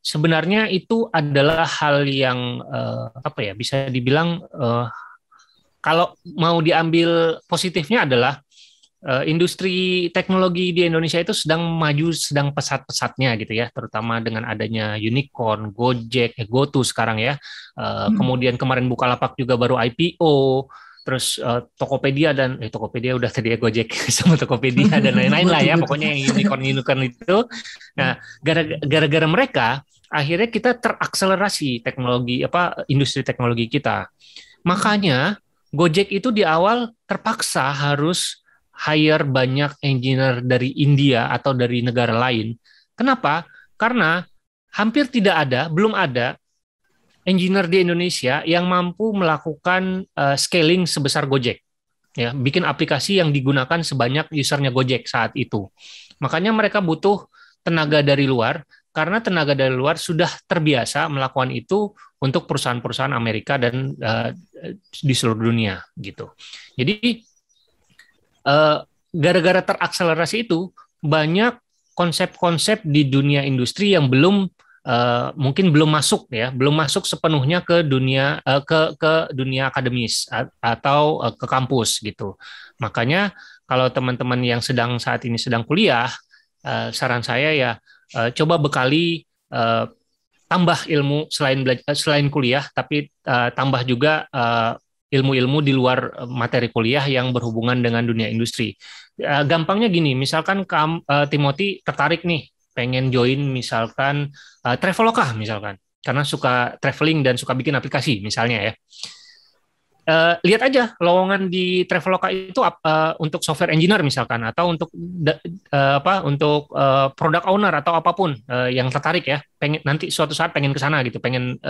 S3: sebenarnya itu adalah hal yang bisa dibilang kalau mau diambil positifnya adalah industri teknologi di Indonesia itu sedang maju, sedang pesat-pesatnya gitu ya, terutama dengan adanya Unicorn, Gojek, GoTo sekarang ya. Kemudian kemarin Bukalapak juga baru IPO, terus Tokopedia Tokopedia udah tadi ya, Gojek sama Tokopedia dan lain-lain lah ya, pokoknya yang unicorn itu. Nah, gara-gara mereka akhirnya kita terakselerasi teknologi industri teknologi kita. Makanya Gojek itu di awal terpaksa harus hire banyak engineer dari India atau dari negara lain. Kenapa? Karena hampir belum ada engineer di Indonesia yang mampu melakukan scaling sebesar Gojek. Ya, bikin aplikasi yang digunakan sebanyak usernya Gojek saat itu. Makanya mereka butuh tenaga dari luar, karena tenaga dari luar sudah terbiasa melakukan itu untuk perusahaan-perusahaan Amerika dan di seluruh dunia gitu. Jadi gara-gara terakselerasi itu, banyak konsep-konsep di dunia industri yang mungkin belum masuk sepenuhnya ke dunia dunia akademis atau ke kampus gitu. Makanya kalau teman-teman yang saat ini sedang kuliah, saran saya ya coba bekali, tambah ilmu selain kuliah, tapi tambah juga ilmu-ilmu di luar materi kuliah yang berhubungan dengan dunia industri. Gampangnya gini, misalkan Timothy tertarik nih, pengen join misalkan Traveloka misalkan, karena suka traveling dan suka bikin aplikasi misalnya ya. Lihat aja lowongan di Traveloka itu untuk software engineer misalkan, atau untuk product owner atau apapun yang tertarik ya, pengen nanti suatu saat pengen ke sana gitu, pengen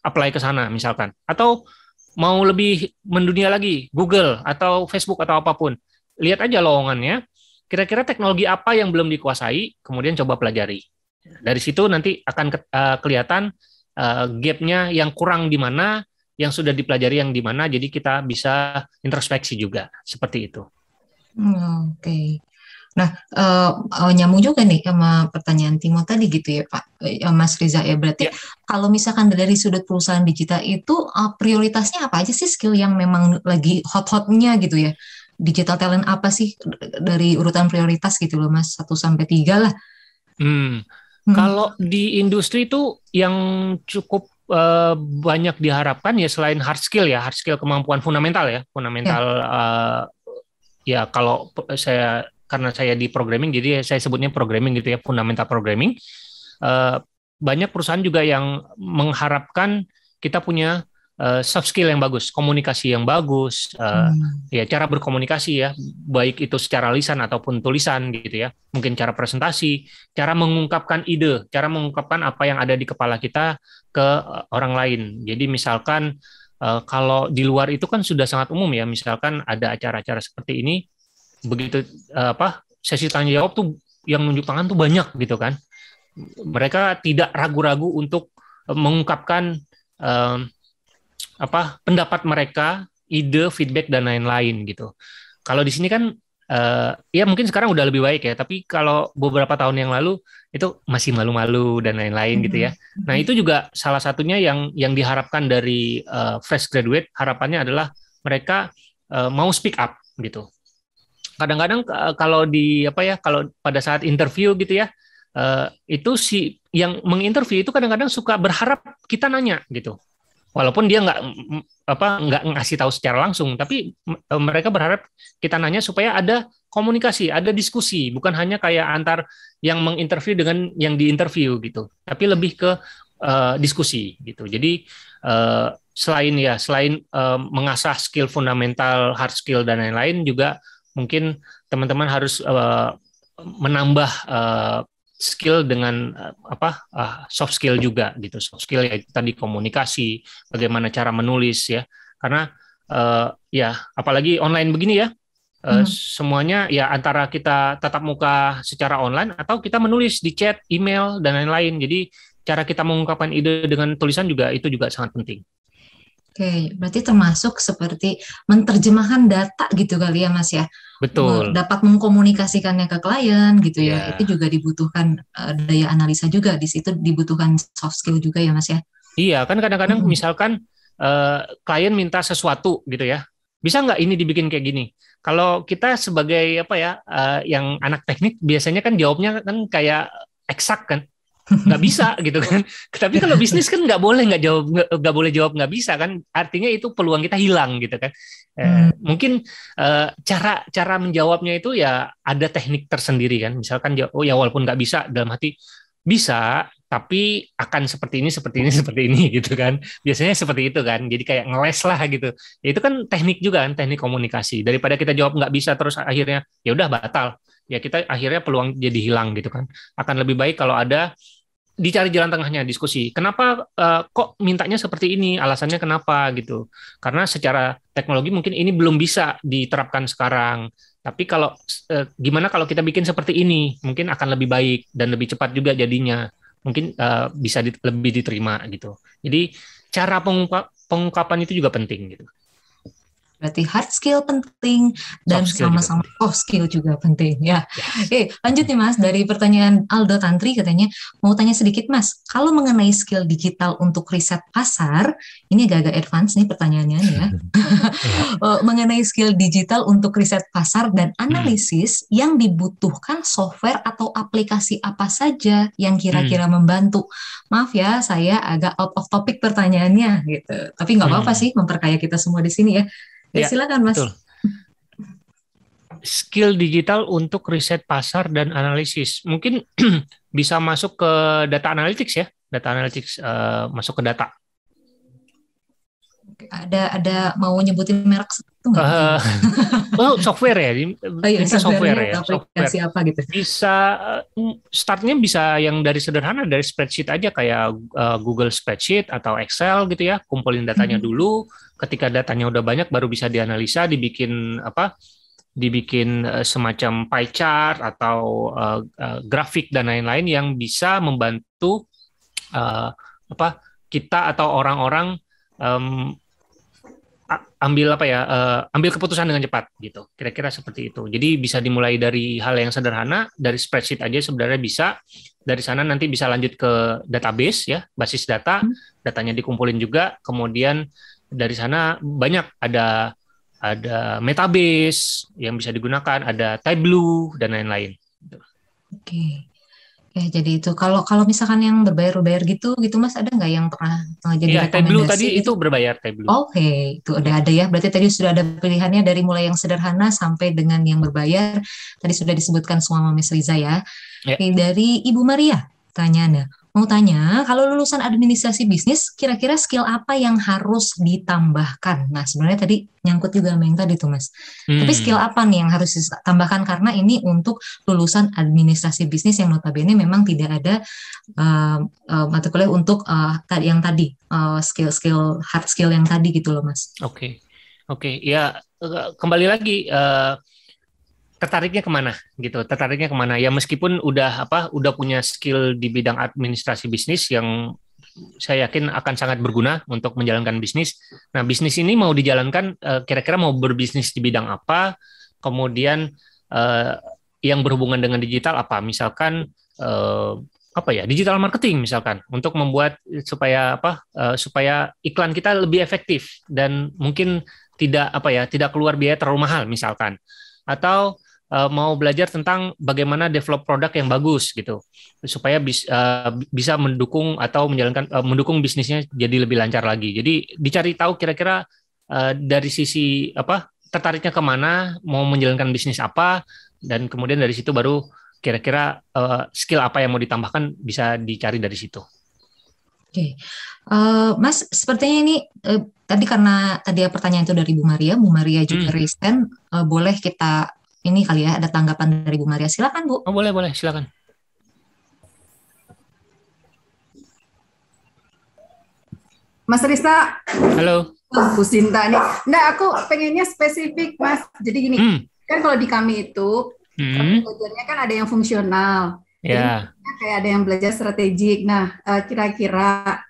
S3: apply ke sana misalkan, atau mau lebih mendunia lagi, Google atau Facebook atau apapun. Lihat aja lowongannya, kira-kira teknologi apa yang belum dikuasai, kemudian coba pelajari. Dari situ nanti akan kelihatan gap-nya yang kurang di mana, yang sudah dipelajari yang di mana, jadi kita bisa introspeksi juga, seperti itu.
S1: Oke. Nah, nyambung juga nih sama pertanyaan Timo tadi gitu ya Pak, Mas Riza ya. Berarti kalau misalkan dari sudut perusahaan digital itu prioritasnya apa aja sih skill yang memang lagi hot-hotnya gitu ya? Digital talent apa sih dari urutan prioritas gitu loh Mas, 1-3 lah.
S3: Kalau di industri itu yang cukup banyak diharapkan ya, selain hard skill kemampuan fundamental ya, ya kalau karena saya di programming, jadi saya sebutnya programming gitu ya, fundamental programming. Banyak perusahaan juga yang mengharapkan kita punya soft skill yang bagus, komunikasi yang bagus, ya cara berkomunikasi ya, baik itu secara lisan ataupun tulisan gitu ya. Mungkin cara presentasi, cara mengungkapkan ide, cara mengungkapkan apa yang ada di kepala kita ke orang lain. Jadi misalkan kalau di luar itu kan sudah sangat umum ya, misalkan ada acara-acara seperti ini, begitu sesi tanya jawab tuh yang nunjuk tangan tuh banyak gitu kan. Mereka tidak ragu-ragu untuk mengungkapkan pendapat mereka, ide, feedback dan lain-lain gitu. Kalau di sini kan ya mungkin sekarang udah lebih baik ya, tapi kalau beberapa tahun yang lalu itu masih malu-malu dan lain-lain gitu ya. Nah, itu juga salah satunya yang diharapkan dari fresh graduate, harapannya adalah mereka mau speak up gitu. Kadang-kadang kalau kalau pada saat interview gitu ya, itu si yang menginterview itu kadang-kadang suka berharap kita nanya gitu, walaupun dia nggak ngasih tahu secara langsung, tapi mereka berharap kita nanya supaya ada komunikasi, ada diskusi, bukan hanya kayak antar yang menginterview dengan yang diinterview gitu, tapi lebih ke diskusi gitu. Jadi selain mengasah skill fundamental, hard skill dan lain-lain, juga mungkin teman-teman harus menambah skill dengan soft skill juga gitu. Soft skill ya tadi komunikasi, bagaimana cara menulis ya. Karena ya apalagi online begini ya. Semuanya ya antara kita tatap muka secara online atau kita menulis di chat, email dan lain-lain. Jadi cara kita mengungkapkan ide dengan tulisan juga itu juga sangat penting.
S1: Oke, berarti termasuk seperti menerjemahkan data gitu kali ya Mas ya.
S3: Betul.
S1: Dapat mengkomunikasikannya ke klien gitu ya. Itu juga dibutuhkan daya analisa juga, di situ dibutuhkan soft skill juga ya Mas ya.
S3: Iya, kan kadang-kadang misalkan klien minta sesuatu gitu ya. bisa nggak ini dibikin kayak gini? Kalau kita sebagai apa ya, yang anak teknik biasanya kan jawabnya kan kayak eksak kan, nggak bisa gitu kan. Tapi kalau bisnis kan nggak boleh nggak boleh jawab nggak bisa kan. Artinya itu peluang kita hilang gitu kan. Mungkin cara menjawabnya itu ya ada teknik tersendiri kan. Misalkan oh ya walaupun nggak bisa dalam hati bisa, tapi akan seperti ini, seperti ini, seperti ini gitu kan. Biasanya seperti itu kan. Jadi kayak ngeles lah gitu. Ya, itu kan teknik juga kan, teknik komunikasi. Daripada kita jawab nggak bisa terus akhirnya ya udah batal. Ya kita akhirnya peluang jadi hilang gitu kan. Akan lebih baik kalau ada dicari jalan tengahnya, diskusi. Kenapa kok mintanya seperti ini? Alasannya kenapa gitu? Karena secara teknologi mungkin ini belum bisa diterapkan sekarang. Tapi kalau gimana kalau kita bikin seperti ini, mungkin akan lebih baik dan lebih cepat juga jadinya. Mungkin bisa lebih diterima gitu. Jadi cara pengungkapan itu juga penting gitu.
S1: Berarti hard skill penting dan sama-sama soft skill juga penting ya. Oke, lanjut nih Mas, dari pertanyaan Aldo Tantri katanya mau tanya sedikit Mas, kalau mengenai skill digital untuk riset pasar, ini agak-agak advance nih pertanyaannya ya. Mengenai skill digital untuk riset pasar dan analisis yang dibutuhkan software atau aplikasi apa saja yang kira-kira membantu. Maaf ya, saya agak out of topic pertanyaannya gitu. Tapi nggak apa-apa sih, memperkaya kita semua di sini ya. Ya, silakan Mas. Betul.
S3: Skill digital untuk riset pasar dan analisis. Mungkin bisa masuk ke data analytics ya. Data analytics masuk ke data.
S1: Ada mau nyebutin merek itu nggak?
S3: Software ya.
S1: Bisa software ya. Aplikasi apa gitu?
S3: Bisa startnya bisa yang dari sederhana dari spreadsheet aja kayak Google Spreadsheet atau Excel gitu ya. Kumpulin datanya dulu. Ketika datanya udah banyak baru bisa dianalisa, dibikin semacam pie chart atau grafik dan lain-lain yang bisa membantu kita atau orang-orang ambil keputusan dengan cepat gitu. Kira-kira seperti itu. Jadi bisa dimulai dari hal yang sederhana, dari spreadsheet aja sebenarnya bisa. Dari sana nanti bisa lanjut ke database ya, basis data, datanya dikumpulin juga, kemudian dari sana banyak ada metabase yang bisa digunakan, ada Tableau dan lain-lain.
S1: Oke. Ya, jadi itu kalau misalkan yang berbayar gitu Mas, ada nggak yang pernah jadi rekomendasi?
S3: Tableau tadi itu berbayar Tableau.
S1: Oke, itu ada ya. Berarti tadi sudah ada pilihannya dari mulai yang sederhana sampai dengan yang berbayar. Tadi sudah disebutkan semua Miss Riza ya. Oke, dari Ibu Maria, mau tanya, kalau lulusan administrasi bisnis, kira-kira skill apa yang harus ditambahkan? Nah, sebenarnya tadi nyangkut juga sama yang tadi tuh, Mas. Tapi skill apa nih yang harus ditambahkan? Karena ini untuk lulusan administrasi bisnis yang notabene memang tidak ada mata kuliah untuk yang tadi, skill hard skill yang tadi gitu loh, Mas.
S3: Oke. Ya, kembali lagi, tertariknya kemana ya, meskipun udah punya skill di bidang administrasi bisnis yang saya yakin akan sangat berguna untuk menjalankan bisnis. Nah, bisnis ini mau dijalankan kira-kira mau berbisnis di bidang apa, kemudian yang berhubungan dengan digital apa, misalkan digital marketing misalkan, untuk membuat supaya iklan kita lebih efektif dan mungkin tidak keluar biaya terlalu mahal misalkan, atau mau belajar tentang bagaimana develop produk yang bagus gitu supaya bisa mendukung atau mendukung bisnisnya jadi lebih lancar lagi. Jadi dicari tahu kira-kira dari sisi tertariknya kemana, mau menjalankan bisnis apa, dan kemudian dari situ baru kira-kira skill apa yang mau ditambahkan bisa dicari dari situ.
S1: Oke, Mas, sepertinya ini karena pertanyaan itu dari Bu Maria juga Risten, boleh kita ini kali ya, ada tanggapan dari Bu Maria. Silakan Bu.
S3: Oh, boleh, silakan.
S4: Mas Rista.
S3: Halo.
S4: Bu Sinta nih. Nah, aku pengennya spesifik, Mas. Jadi gini, kan kalau di kami itu belajarnya kan ada yang fungsional.
S3: Ya.
S4: Jadi, kayak ada yang belajar strategik. Nah, kira-kira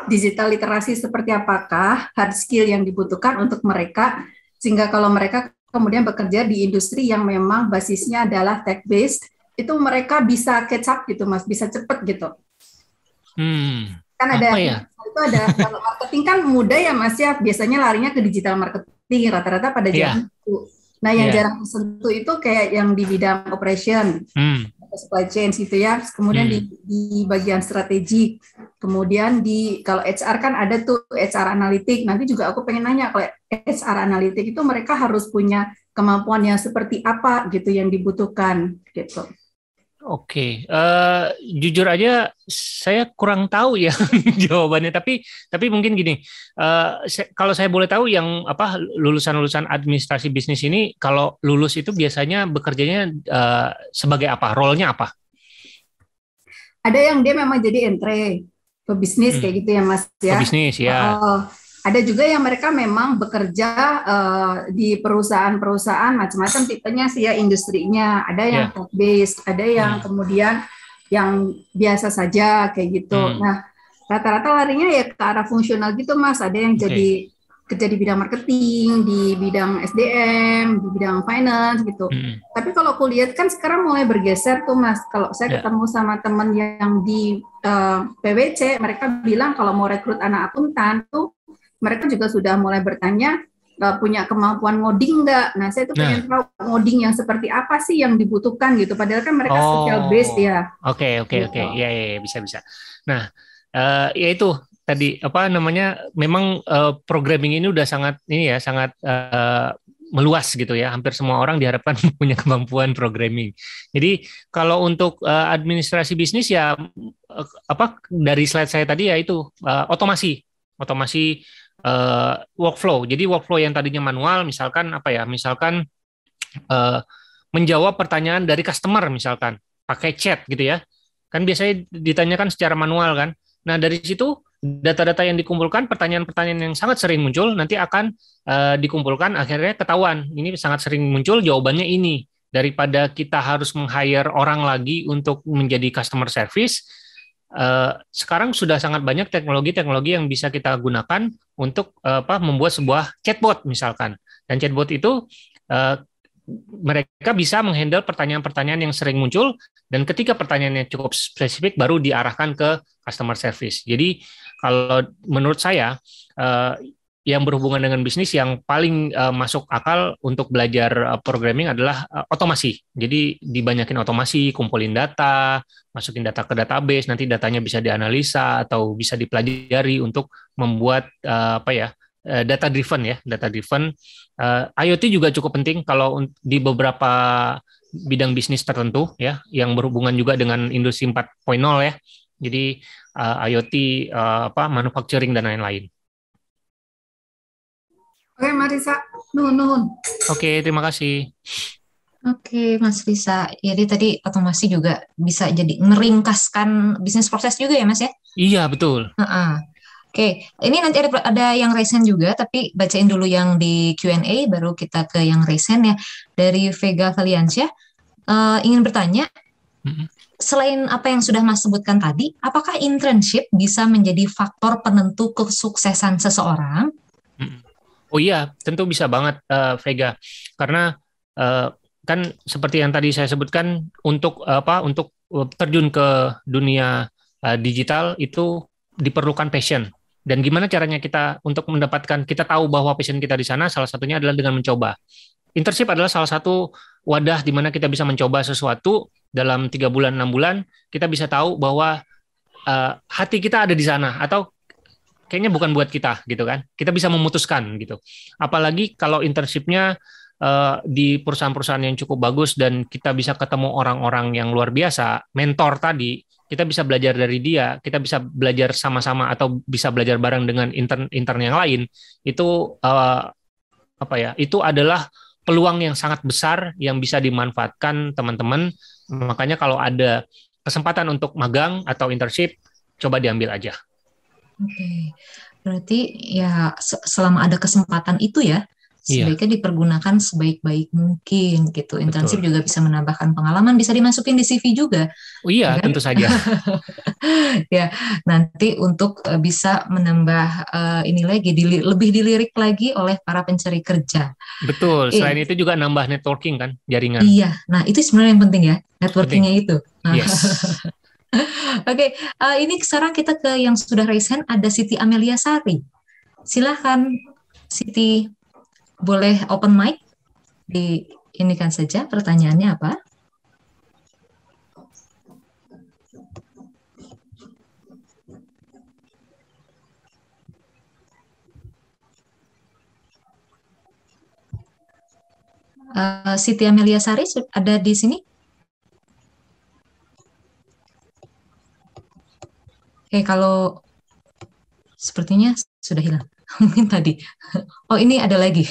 S4: digital literasi seperti apakah hard skill yang dibutuhkan untuk mereka, sehingga kalau mereka kemudian bekerja di industri yang memang basisnya adalah tech based, itu mereka bisa catch up gitu Mas, bisa cepet gitu. Kan ada itu ada kalau marketing kan mudah ya Mas ya, biasanya larinya ke digital marketing. marketing, rata-rata pada
S3: Iya.
S4: jarang itu. Nah, yang
S3: Iya.
S4: jarang tersentuh itu kayak yang di bidang operation, supply chain gitu ya. Kemudian di bagian strategi. Kemudian kalau HR kan ada tuh HR analitik. Nanti juga aku pengen nanya, kalau HR analitik itu mereka harus punya kemampuan yang seperti apa gitu yang dibutuhkan gitu.
S3: Oke, jujur aja saya kurang tahu ya jawabannya. Tapi mungkin gini, kalau saya boleh tahu yang apa lulusan-lulusan administrasi bisnis ini kalau lulus itu biasanya bekerjanya sebagai apa? Role-nya apa?
S4: Ada yang dia memang jadi entry pebisnis kayak gitu ya Mas ya.
S3: Pebisnis ya.
S4: Ada juga yang mereka memang bekerja di perusahaan-perusahaan macam-macam tipenya sih ya industrinya. Ada yang tech based, ada yang kemudian yang biasa saja kayak gitu. Nah, rata-rata larinya ya ke arah fungsional gitu Mas. Ada yang jadi kerja di bidang marketing, di bidang SDM, di bidang finance gitu. Tapi kalau aku lihat kan sekarang mulai bergeser tuh Mas. Kalau saya ketemu sama teman yang di PwC, mereka bilang kalau mau rekrut anak akuntan tuh mereka juga sudah mulai bertanya punya kemampuan ngoding nggak? Nah, saya tuh pengen tahu ngoding yang seperti apa sih yang dibutuhkan gitu. Padahal kan mereka social based ya.
S3: Oke, ya bisa. Nah, ya itu tadi apa namanya? Memang programming ini udah sangat meluas gitu ya. Hampir semua orang diharapkan punya kemampuan programming. Jadi kalau untuk administrasi bisnis ya apa dari slide saya tadi ya itu otomasi workflow. Jadi workflow yang tadinya manual, misalkan menjawab pertanyaan dari customer, misalkan pakai chat gitu ya. Kan biasanya ditanyakan secara manual kan. Nah dari situ data-data yang dikumpulkan, pertanyaan-pertanyaan yang sangat sering muncul nanti akan dikumpulkan, akhirnya ketahuan ini sangat sering muncul jawabannya ini. Daripada kita harus meng-hire orang lagi untuk menjadi customer service. Sekarang sudah sangat banyak teknologi-teknologi yang bisa kita gunakan untuk membuat sebuah chatbot misalkan. Dan chatbot itu mereka bisa menghandle pertanyaan-pertanyaan yang sering muncul dan ketika pertanyaannya cukup spesifik baru diarahkan ke customer service. Jadi kalau menurut saya yang berhubungan dengan bisnis yang paling masuk akal untuk belajar programming adalah otomasi. Jadi dibanyakin otomasi, kumpulin data, masukin data ke database, nanti datanya bisa dianalisa atau bisa dipelajari untuk membuat data driven. IoT juga cukup penting kalau di beberapa bidang bisnis tertentu ya, yang berhubungan juga dengan industri 4.0 ya. Jadi IoT, manufacturing dan lain-lain.
S4: Oke, Marisa, nuhun.
S3: Oke, terima kasih.
S1: Oke, Mas Risa. Jadi tadi otomasi juga bisa jadi meringkaskan bisnis proses juga ya, Mas ya?
S3: Iya, betul.
S1: Oke, ini nanti ada yang raise hand juga, tapi bacain dulu yang di Q&A, baru kita ke yang raise hand ya. Dari Vega Valiansyah, ingin bertanya, selain apa yang sudah Mas sebutkan tadi, apakah internship bisa menjadi faktor penentu kesuksesan seseorang?
S3: Oh iya, tentu bisa banget, Vega. Karena kan seperti yang tadi saya sebutkan, untuk terjun ke dunia digital itu diperlukan passion. Dan gimana caranya kita untuk mendapatkan, kita tahu bahwa passion kita di sana, salah satunya adalah dengan mencoba. Internship adalah salah satu wadah di mana kita bisa mencoba sesuatu dalam 3 bulan, 6 bulan, kita bisa tahu bahwa hati kita ada di sana, atau kayaknya bukan buat kita gitu kan. Kita bisa memutuskan gitu. Apalagi kalau internship-nya di perusahaan-perusahaan yang cukup bagus dan kita bisa ketemu orang-orang yang luar biasa, mentor tadi, kita bisa belajar dari dia, kita bisa belajar sama-sama atau bisa belajar bareng dengan intern yang lain. Itu itu adalah peluang yang sangat besar yang bisa dimanfaatkan teman-teman. Makanya kalau ada kesempatan untuk magang atau internship, coba diambil aja.
S1: Oke, berarti ya selama ada kesempatan itu ya, sebaiknya dipergunakan sebaik-baik mungkin gitu. Internship juga bisa menambahkan pengalaman, bisa dimasukin di CV juga.
S3: Oh iya, kan? Tentu saja.
S1: Ya, nanti untuk bisa menambah ini lagi, lebih dilirik lagi oleh para pencari kerja.
S3: Betul, selain itu juga nambah networking kan, jaringan.
S1: Iya, nah itu sebenarnya yang penting ya, networkingnya itu.
S3: Yes.
S1: Oke, ini sekarang kita ke yang sudah raise hand, ada Siti Amelia Sari. Silahkan, Siti. boleh open mic, diinikan saja pertanyaannya apa. Siti Amelia Sari ada di sini? Kalau sepertinya sudah hilang. Mungkin tadi. Oh, ini ada lagi.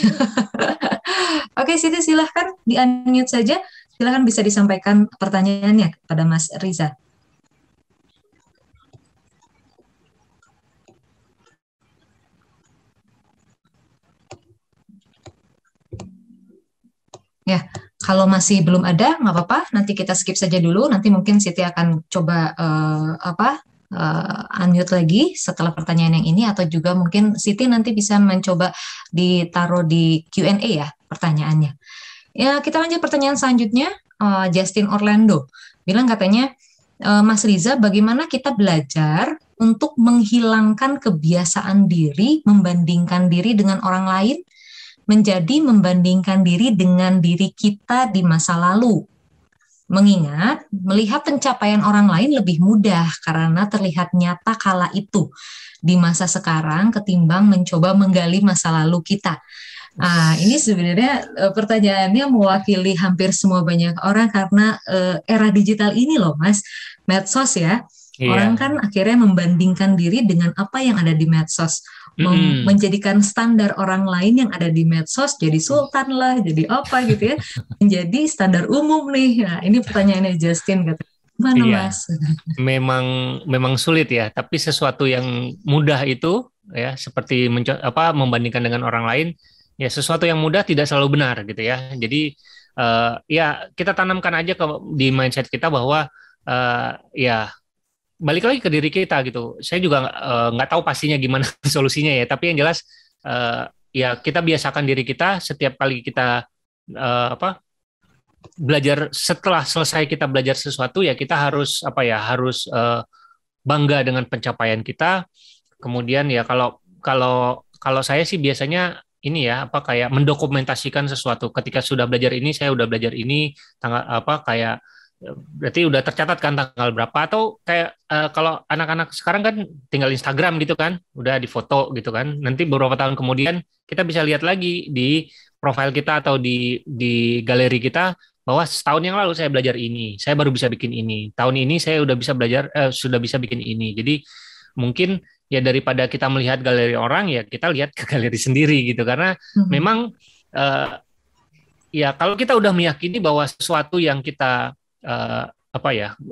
S1: Oke, Siti, silahkan di-unmute saja. Silahkan bisa disampaikan pertanyaannya kepada Mas Riza. Ya, kalau masih belum ada, nggak apa-apa. Nanti kita skip saja dulu. Nanti mungkin Siti akan coba unmute lagi setelah pertanyaan yang ini, atau juga mungkin Siti nanti bisa mencoba ditaruh di Q&A ya pertanyaannya. Ya, kita lanjut pertanyaan selanjutnya. Justin Orlando bilang katanya, Mas Riza, bagaimana kita belajar untuk menghilangkan kebiasaan diri membandingkan diri dengan orang lain, menjadi membandingkan diri dengan diri kita di masa lalu. Mengingat melihat pencapaian orang lain lebih mudah karena terlihat nyata kala itu di masa sekarang ketimbang mencoba menggali masa lalu kita. Ini sebenarnya pertanyaannya mewakili hampir semua banyak orang karena era digital ini loh, Mas, medsos ya. Iya. Orang kan akhirnya membandingkan diri dengan apa yang ada di medsos. Menjadikan standar orang lain yang ada di medsos jadi sultan lah, jadi apa gitu ya, menjadi standar umum nih. Nah, ini pertanyaannya Justin, katanya. Mana Mas?
S3: Memang sulit ya, tapi sesuatu yang mudah itu ya, seperti membandingkan dengan orang lain, ya sesuatu yang mudah tidak selalu benar gitu ya. Jadi ya kita tanamkan aja di mindset kita bahwa ya balik lagi ke diri kita gitu. Saya juga nggak tahu pastinya gimana solusinya ya, tapi yang jelas ya kita biasakan diri kita setiap kali kita belajar, setelah selesai kita belajar sesuatu ya kita harus bangga dengan pencapaian kita. Kemudian ya kalau saya sih biasanya ini ya kayak mendokumentasikan sesuatu. Ketika sudah belajar ini, saya udah belajar ini, kayak berarti udah tercatat kan tanggal berapa, atau kayak kalau anak-anak sekarang kan tinggal Instagram gitu kan, udah difoto gitu kan, nanti beberapa tahun kemudian kita bisa lihat lagi di profil kita atau di galeri kita bahwa setahun yang lalu saya belajar ini, saya baru bisa bikin ini, tahun ini saya udah bisa belajar sudah bisa bikin ini. Jadi mungkin ya daripada kita melihat galeri orang, ya kita lihat ke galeri sendiri gitu, karena memang ya kalau kita udah meyakini bahwa sesuatu yang kita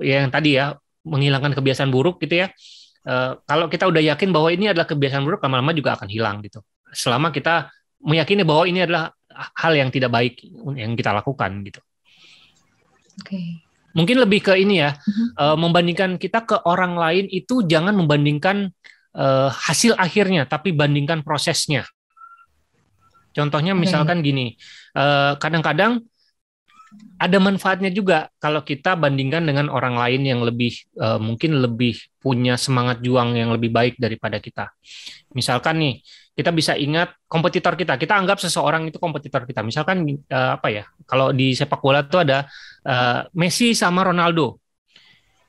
S3: yang tadi ya menghilangkan kebiasaan buruk gitu ya. Kalau kita udah yakin bahwa ini adalah kebiasaan buruk, lama-lama juga akan hilang gitu. Selama kita meyakini bahwa ini adalah hal yang tidak baik yang kita lakukan gitu.
S1: Oke.
S3: Mungkin lebih ke ini ya, membandingkan kita ke orang lain itu jangan membandingkan hasil akhirnya, tapi bandingkan prosesnya. Contohnya misalkan gini, kadang-kadang ada manfaatnya juga kalau kita bandingkan dengan orang lain yang mungkin lebih punya semangat juang yang lebih baik daripada kita. Misalkan nih, kita bisa ingat kompetitor kita. Kita anggap seseorang itu kompetitor kita. Misalkan kalau di sepak bola itu ada Messi sama Ronaldo.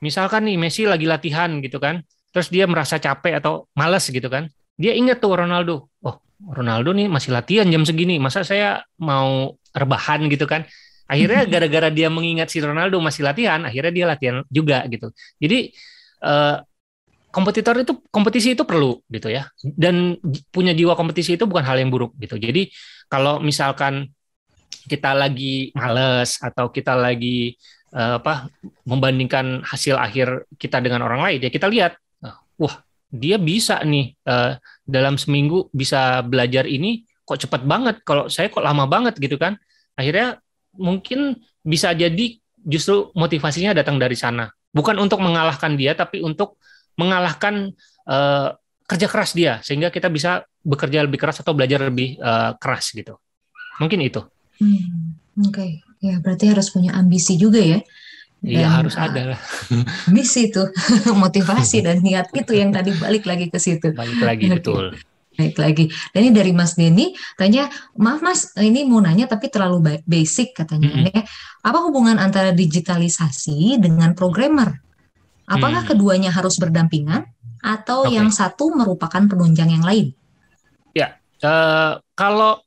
S3: Misalkan nih Messi lagi latihan gitu kan, terus dia merasa capek atau malas gitu kan. Dia ingat tuh Ronaldo. Oh, Ronaldo nih masih latihan jam segini. Masa saya mau rebahan gitu kan? Akhirnya gara-gara dia mengingat si Ronaldo masih latihan, akhirnya dia latihan juga gitu. Jadi kompetisi itu perlu gitu ya. Dan punya jiwa kompetisi itu bukan hal yang buruk gitu. Jadi kalau misalkan kita lagi males atau kita lagi membandingkan hasil akhir kita dengan orang lain, ya kita lihat, wah dia bisa nih dalam seminggu bisa belajar ini kok cepat banget. Kalau saya kok lama banget gitu kan. Akhirnya mungkin bisa jadi justru motivasinya datang dari sana. Bukan untuk mengalahkan dia, tapi untuk mengalahkan kerja keras dia. Sehingga kita bisa bekerja lebih keras atau belajar lebih keras gitu. Mungkin itu.
S1: Oke. Ya, berarti harus punya ambisi juga ya.
S3: Iya, harus ada lah.
S1: Ambisi itu, motivasi dan niat itu yang tadi balik lagi ke situ.
S3: Balik lagi, betul.
S1: Baik lagi. Dan ini dari Mas Denny, tanya, maaf Mas, ini mau nanya tapi terlalu basic katanya. Apa hubungan antara digitalisasi dengan programmer? Apakah keduanya harus berdampingan atau yang satu merupakan penunjang yang lain?
S3: Ya, kalau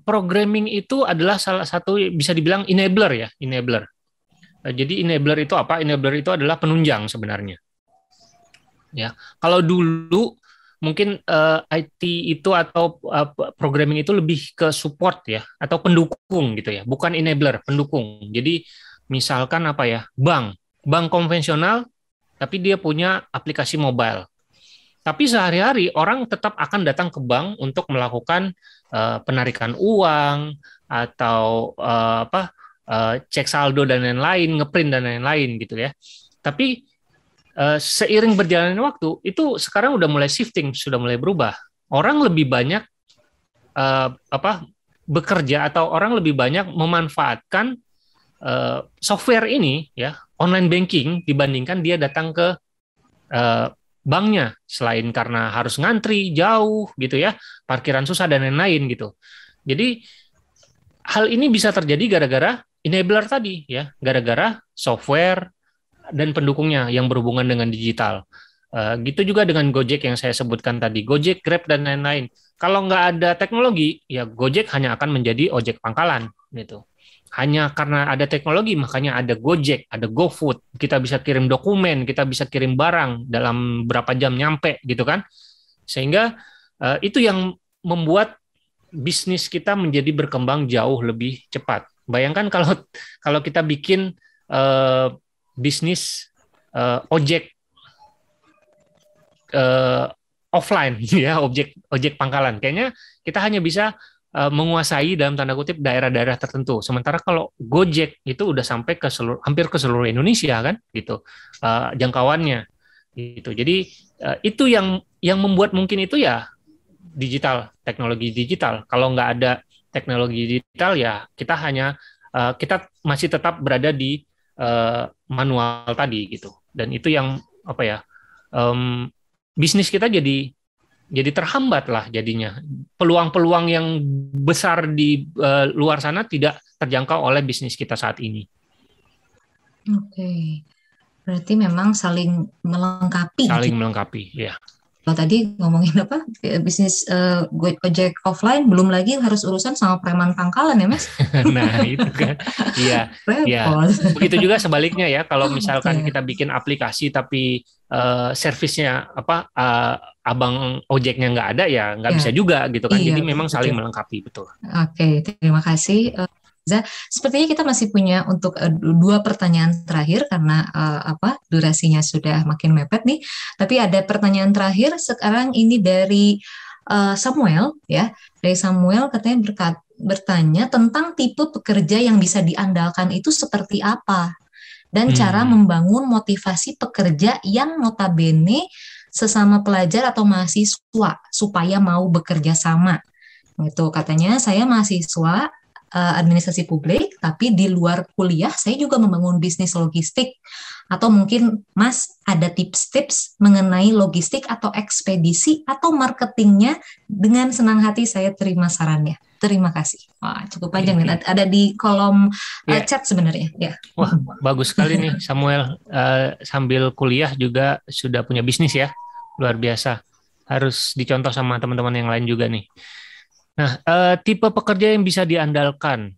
S3: programming itu adalah salah satu bisa dibilang enabler ya, enabler. Jadi enabler itu apa? Enabler itu adalah penunjang sebenarnya. Ya, kalau dulu mungkin IT itu atau programming itu lebih ke support ya atau pendukung gitu ya, bukan enabler, pendukung. Jadi misalkan apa ya, bank konvensional tapi dia punya aplikasi mobile. Tapi sehari-hari orang tetap akan datang ke bank untuk melakukan penarikan uang atau cek saldo dan lain-lain, ngeprint dan lain-lain gitu ya. Tapi seiring berjalannya waktu itu sekarang udah mulai shifting, sudah mulai berubah. Orang lebih banyak bekerja atau orang lebih banyak memanfaatkan software ini ya, online banking dibandingkan dia datang ke banknya, selain karena harus ngantri jauh gitu ya, parkiran susah dan lain-lain gitu. Jadi hal ini bisa terjadi gara-gara enabler tadi ya, gara-gara software dan pendukungnya yang berhubungan dengan digital. Gitu juga dengan Gojek yang saya sebutkan tadi, Gojek, Grab dan lain-lain. Kalau nggak ada teknologi, ya Gojek hanya akan menjadi ojek pangkalan gitu. Hanya karena ada teknologi, makanya ada Gojek, ada GoFood. Kita bisa kirim dokumen, kita bisa kirim barang dalam berapa jam nyampe gitu kan. Sehingga itu yang membuat bisnis kita menjadi berkembang jauh lebih cepat. Bayangkan kalau kita bikin bisnis ojek offline ya, ojek pangkalan, kayaknya kita hanya bisa menguasai dalam tanda kutip daerah-daerah tertentu. Sementara kalau Gojek itu udah sampai ke hampir ke seluruh Indonesia kan gitu jangkauannya gitu. Jadi itu yang membuat mungkin itu ya digital, teknologi digital. Kalau nggak ada teknologi digital ya kita masih tetap berada di manual tadi gitu. Dan itu yang bisnis kita jadi terhambat lah jadinya. Peluang-peluang yang besar di luar sana tidak terjangkau oleh bisnis kita saat ini.
S1: Oke. Berarti memang saling melengkapi.
S3: Saling melengkapi, ya.
S1: Kalau tadi ngomongin bisnis ojek offline, belum lagi harus urusan sama preman pangkalan ya Mas?
S3: Nah itu kan, iya. Begitu juga sebaliknya ya, kalau misalkan kita bikin aplikasi tapi servisnya abang ojeknya nggak ada ya nggak bisa juga gitu kan. Jadi memang saling melengkapi, betul.
S1: Oke, terima kasih. Sepertinya kita masih punya untuk 2 pertanyaan terakhir karena durasinya sudah makin mepet nih. Tapi ada pertanyaan terakhir sekarang ini dari Samuel ya. Dari Samuel katanya bertanya tentang tipe pekerja yang bisa diandalkan itu seperti apa dan cara membangun motivasi pekerja yang notabene sesama pelajar atau mahasiswa supaya mau bekerja sama. Gitu katanya, saya mahasiswa administrasi publik, tapi di luar kuliah saya juga membangun bisnis logistik. Atau mungkin Mas ada tips-tips mengenai logistik atau ekspedisi atau marketingnya, dengan senang hati saya terima sarannya. Terima kasih. Wah, cukup panjang nih. Ada di kolom chat sebenarnya. Ya.
S3: Wah, bagus sekali nih Samuel. Sambil kuliah juga sudah punya bisnis ya. Luar biasa. Harus dicontoh sama teman-teman yang lain juga nih. Nah, tipe pekerja yang bisa diandalkan,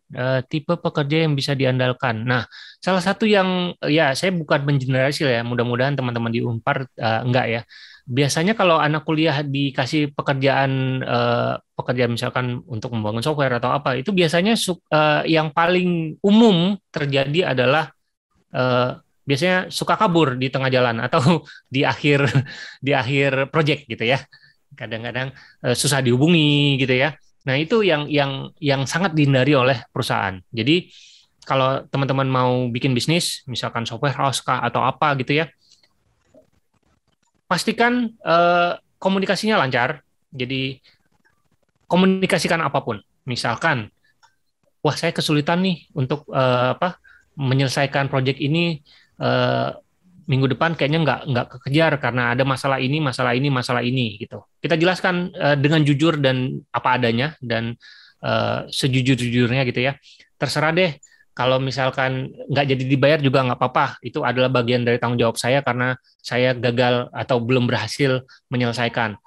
S3: Nah, salah satu yang ya saya bukan mengeneralisir ya, mudah-mudahan teman-teman di Unpar enggak ya. Biasanya kalau anak kuliah dikasih pekerjaan misalkan untuk membangun software atau apa, itu biasanya yang paling umum terjadi adalah biasanya suka kabur di tengah jalan atau di akhir project gitu ya. Kadang-kadang susah dihubungi gitu ya. Nah, itu yang sangat dihindari oleh perusahaan. Jadi, kalau teman-teman mau bikin bisnis, misalkan software house atau apa gitu ya, pastikan komunikasinya lancar. Jadi, komunikasikan apapun. Misalkan, wah saya kesulitan nih untuk menyelesaikan proyek ini minggu depan kayaknya nggak kekejar karena ada masalah ini gitu. Kita jelaskan dengan jujur dan apa adanya dan sejujur-jujurnya gitu ya. Terserah deh kalau misalkan nggak jadi dibayar juga nggak apa-apa. Itu adalah bagian dari tanggung jawab saya karena saya gagal atau belum berhasil menyelesaikan.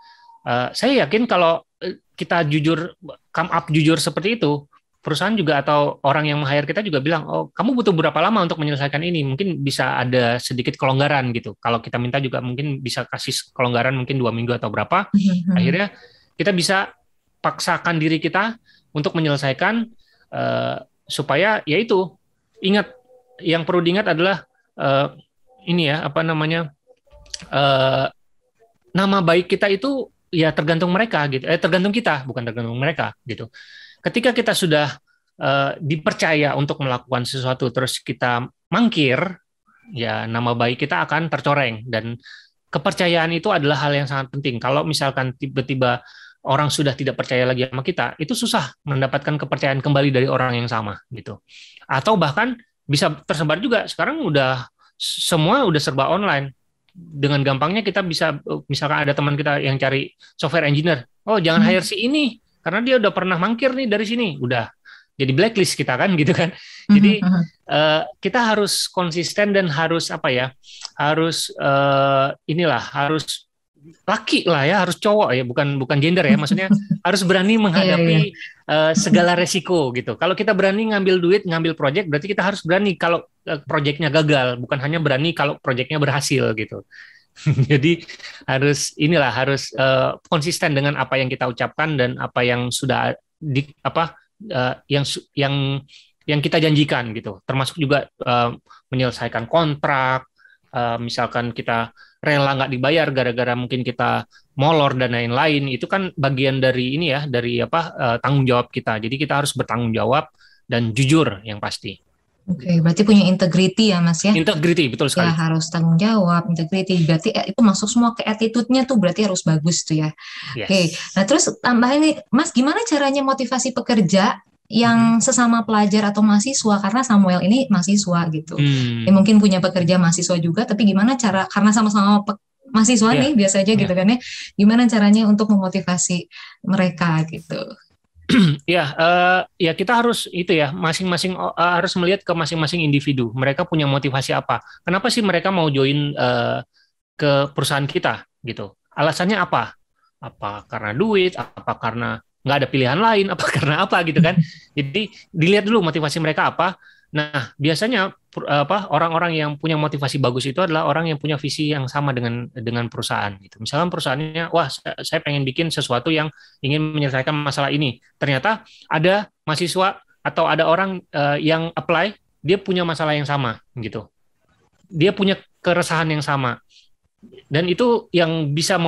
S3: Saya yakin kalau kita jujur, come up jujur seperti itu, perusahaan juga atau orang yang meng-hire kita juga bilang, oh kamu butuh berapa lama untuk menyelesaikan ini? Mungkin bisa ada sedikit kelonggaran gitu. Kalau kita minta juga mungkin bisa kasih kelonggaran mungkin 2 minggu atau berapa. Akhirnya kita bisa paksakan diri kita untuk menyelesaikan supaya yaitu ingat, yang perlu diingat adalah ini ya apa namanya nama baik kita itu ya tergantung mereka gitu, tergantung kita bukan tergantung mereka gitu. Ketika kita sudah dipercaya untuk melakukan sesuatu terus kita mangkir, ya nama baik kita akan tercoreng dan kepercayaan itu adalah hal yang sangat penting. Kalau misalkan tiba-tiba orang sudah tidak percaya lagi sama kita, itu susah mendapatkan kepercayaan kembali dari orang yang sama gitu. Atau bahkan bisa tersebar juga sekarang udah semua udah serba online. Dengan gampangnya kita bisa, misalkan ada teman kita yang cari software engineer, oh jangan hire si ini karena dia udah pernah mangkir nih dari sini, udah jadi blacklist kita kan gitu kan. Jadi kita harus konsisten dan harus apa ya, harus harus laki lah ya, harus cowok ya, bukan gender ya, maksudnya harus berani menghadapi segala resiko gitu. Kalau kita berani ngambil duit, ngambil project, berarti kita harus berani kalau projectnya gagal, bukan hanya berani kalau projectnya berhasil gitu. Jadi harus konsisten dengan apa yang kita ucapkan dan apa yang sudah yang kita janjikan gitu. Termasuk juga menyelesaikan kontrak, misalkan kita rela nggak dibayar gara-gara mungkin kita molor dan lain-lain, itu kan bagian dari ini ya, dari tanggung jawab kita. Jadi kita harus bertanggung jawab dan jujur yang pasti.
S1: Oke, berarti punya integrity ya Mas ya?
S3: Integrity, betul sekali.
S1: Ya harus tanggung jawab, integrity. Berarti itu masuk semua ke attitude-nya tuh, berarti harus bagus tuh ya. Yes. Oke, nah terus tambahin nih, Mas gimana caranya motivasi pekerja yang sesama pelajar atau mahasiswa, karena Samuel ini mahasiswa gitu. Ya, mungkin punya pekerja mahasiswa juga, tapi gimana cara, karena sama-sama mahasiswa nih biasa aja gitu kan ya, gimana caranya untuk memotivasi mereka gitu?
S3: Ya kita harus itu ya, masing-masing harus melihat ke masing-masing individu. Mereka punya motivasi apa? Kenapa sih mereka mau join ke perusahaan kita gitu? Alasannya apa? Apa karena duit? Apa karena nggak ada pilihan lain? Apa karena apa gitu kan? Jadi dilihat dulu motivasi mereka apa. Nah biasanya orang-orang yang punya motivasi bagus itu adalah orang yang punya visi yang sama dengan perusahaan gitu. Misalkan perusahaannya, wah saya pengen bikin sesuatu yang ingin menyelesaikan masalah ini. Ternyata ada mahasiswa atau ada orang yang apply, dia punya masalah yang sama gitu. Dia punya keresahan yang sama. Dan itu yang bisa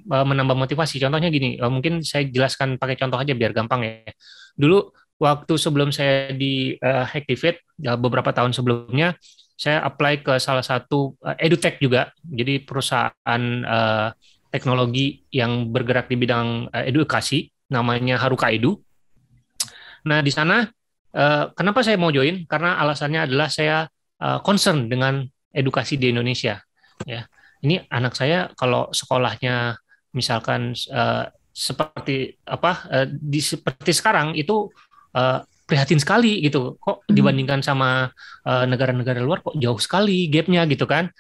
S3: menambah motivasi. Contohnya gini, mungkin saya jelaskan pakai contoh aja biar gampang ya. Dulu waktu sebelum saya di Hacktivate, beberapa tahun sebelumnya, saya apply ke salah satu edutech juga, jadi perusahaan teknologi yang bergerak di bidang edukasi, namanya Haruka Edu. Nah di sana, kenapa saya mau join? Karena alasannya adalah saya concern dengan edukasi di Indonesia. Ya, ini anak saya kalau sekolahnya misalkan seperti sekarang itu prihatin sekali gitu, kok dibandingkan sama negara-negara luar kok jauh sekali gapnya gitu kan.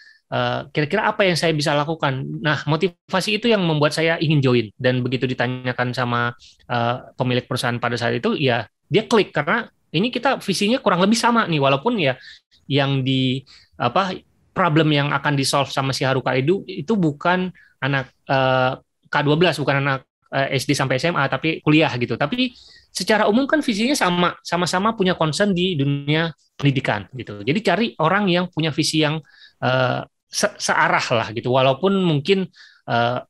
S3: Kira-kira apa yang saya bisa lakukan? Nah, motivasi itu yang membuat saya ingin join, dan begitu ditanyakan sama pemilik perusahaan pada saat itu, ya dia klik karena ini kita visinya kurang lebih sama nih, walaupun ya yang problem yang akan di-solve sama si Haruka Edu itu bukan anak K12, bukan anak SD sampai SMA, tapi kuliah gitu. Tapi secara umum kan visinya sama-sama punya concern di dunia pendidikan gitu. Jadi cari orang yang punya visi yang searah lah gitu. Walaupun mungkin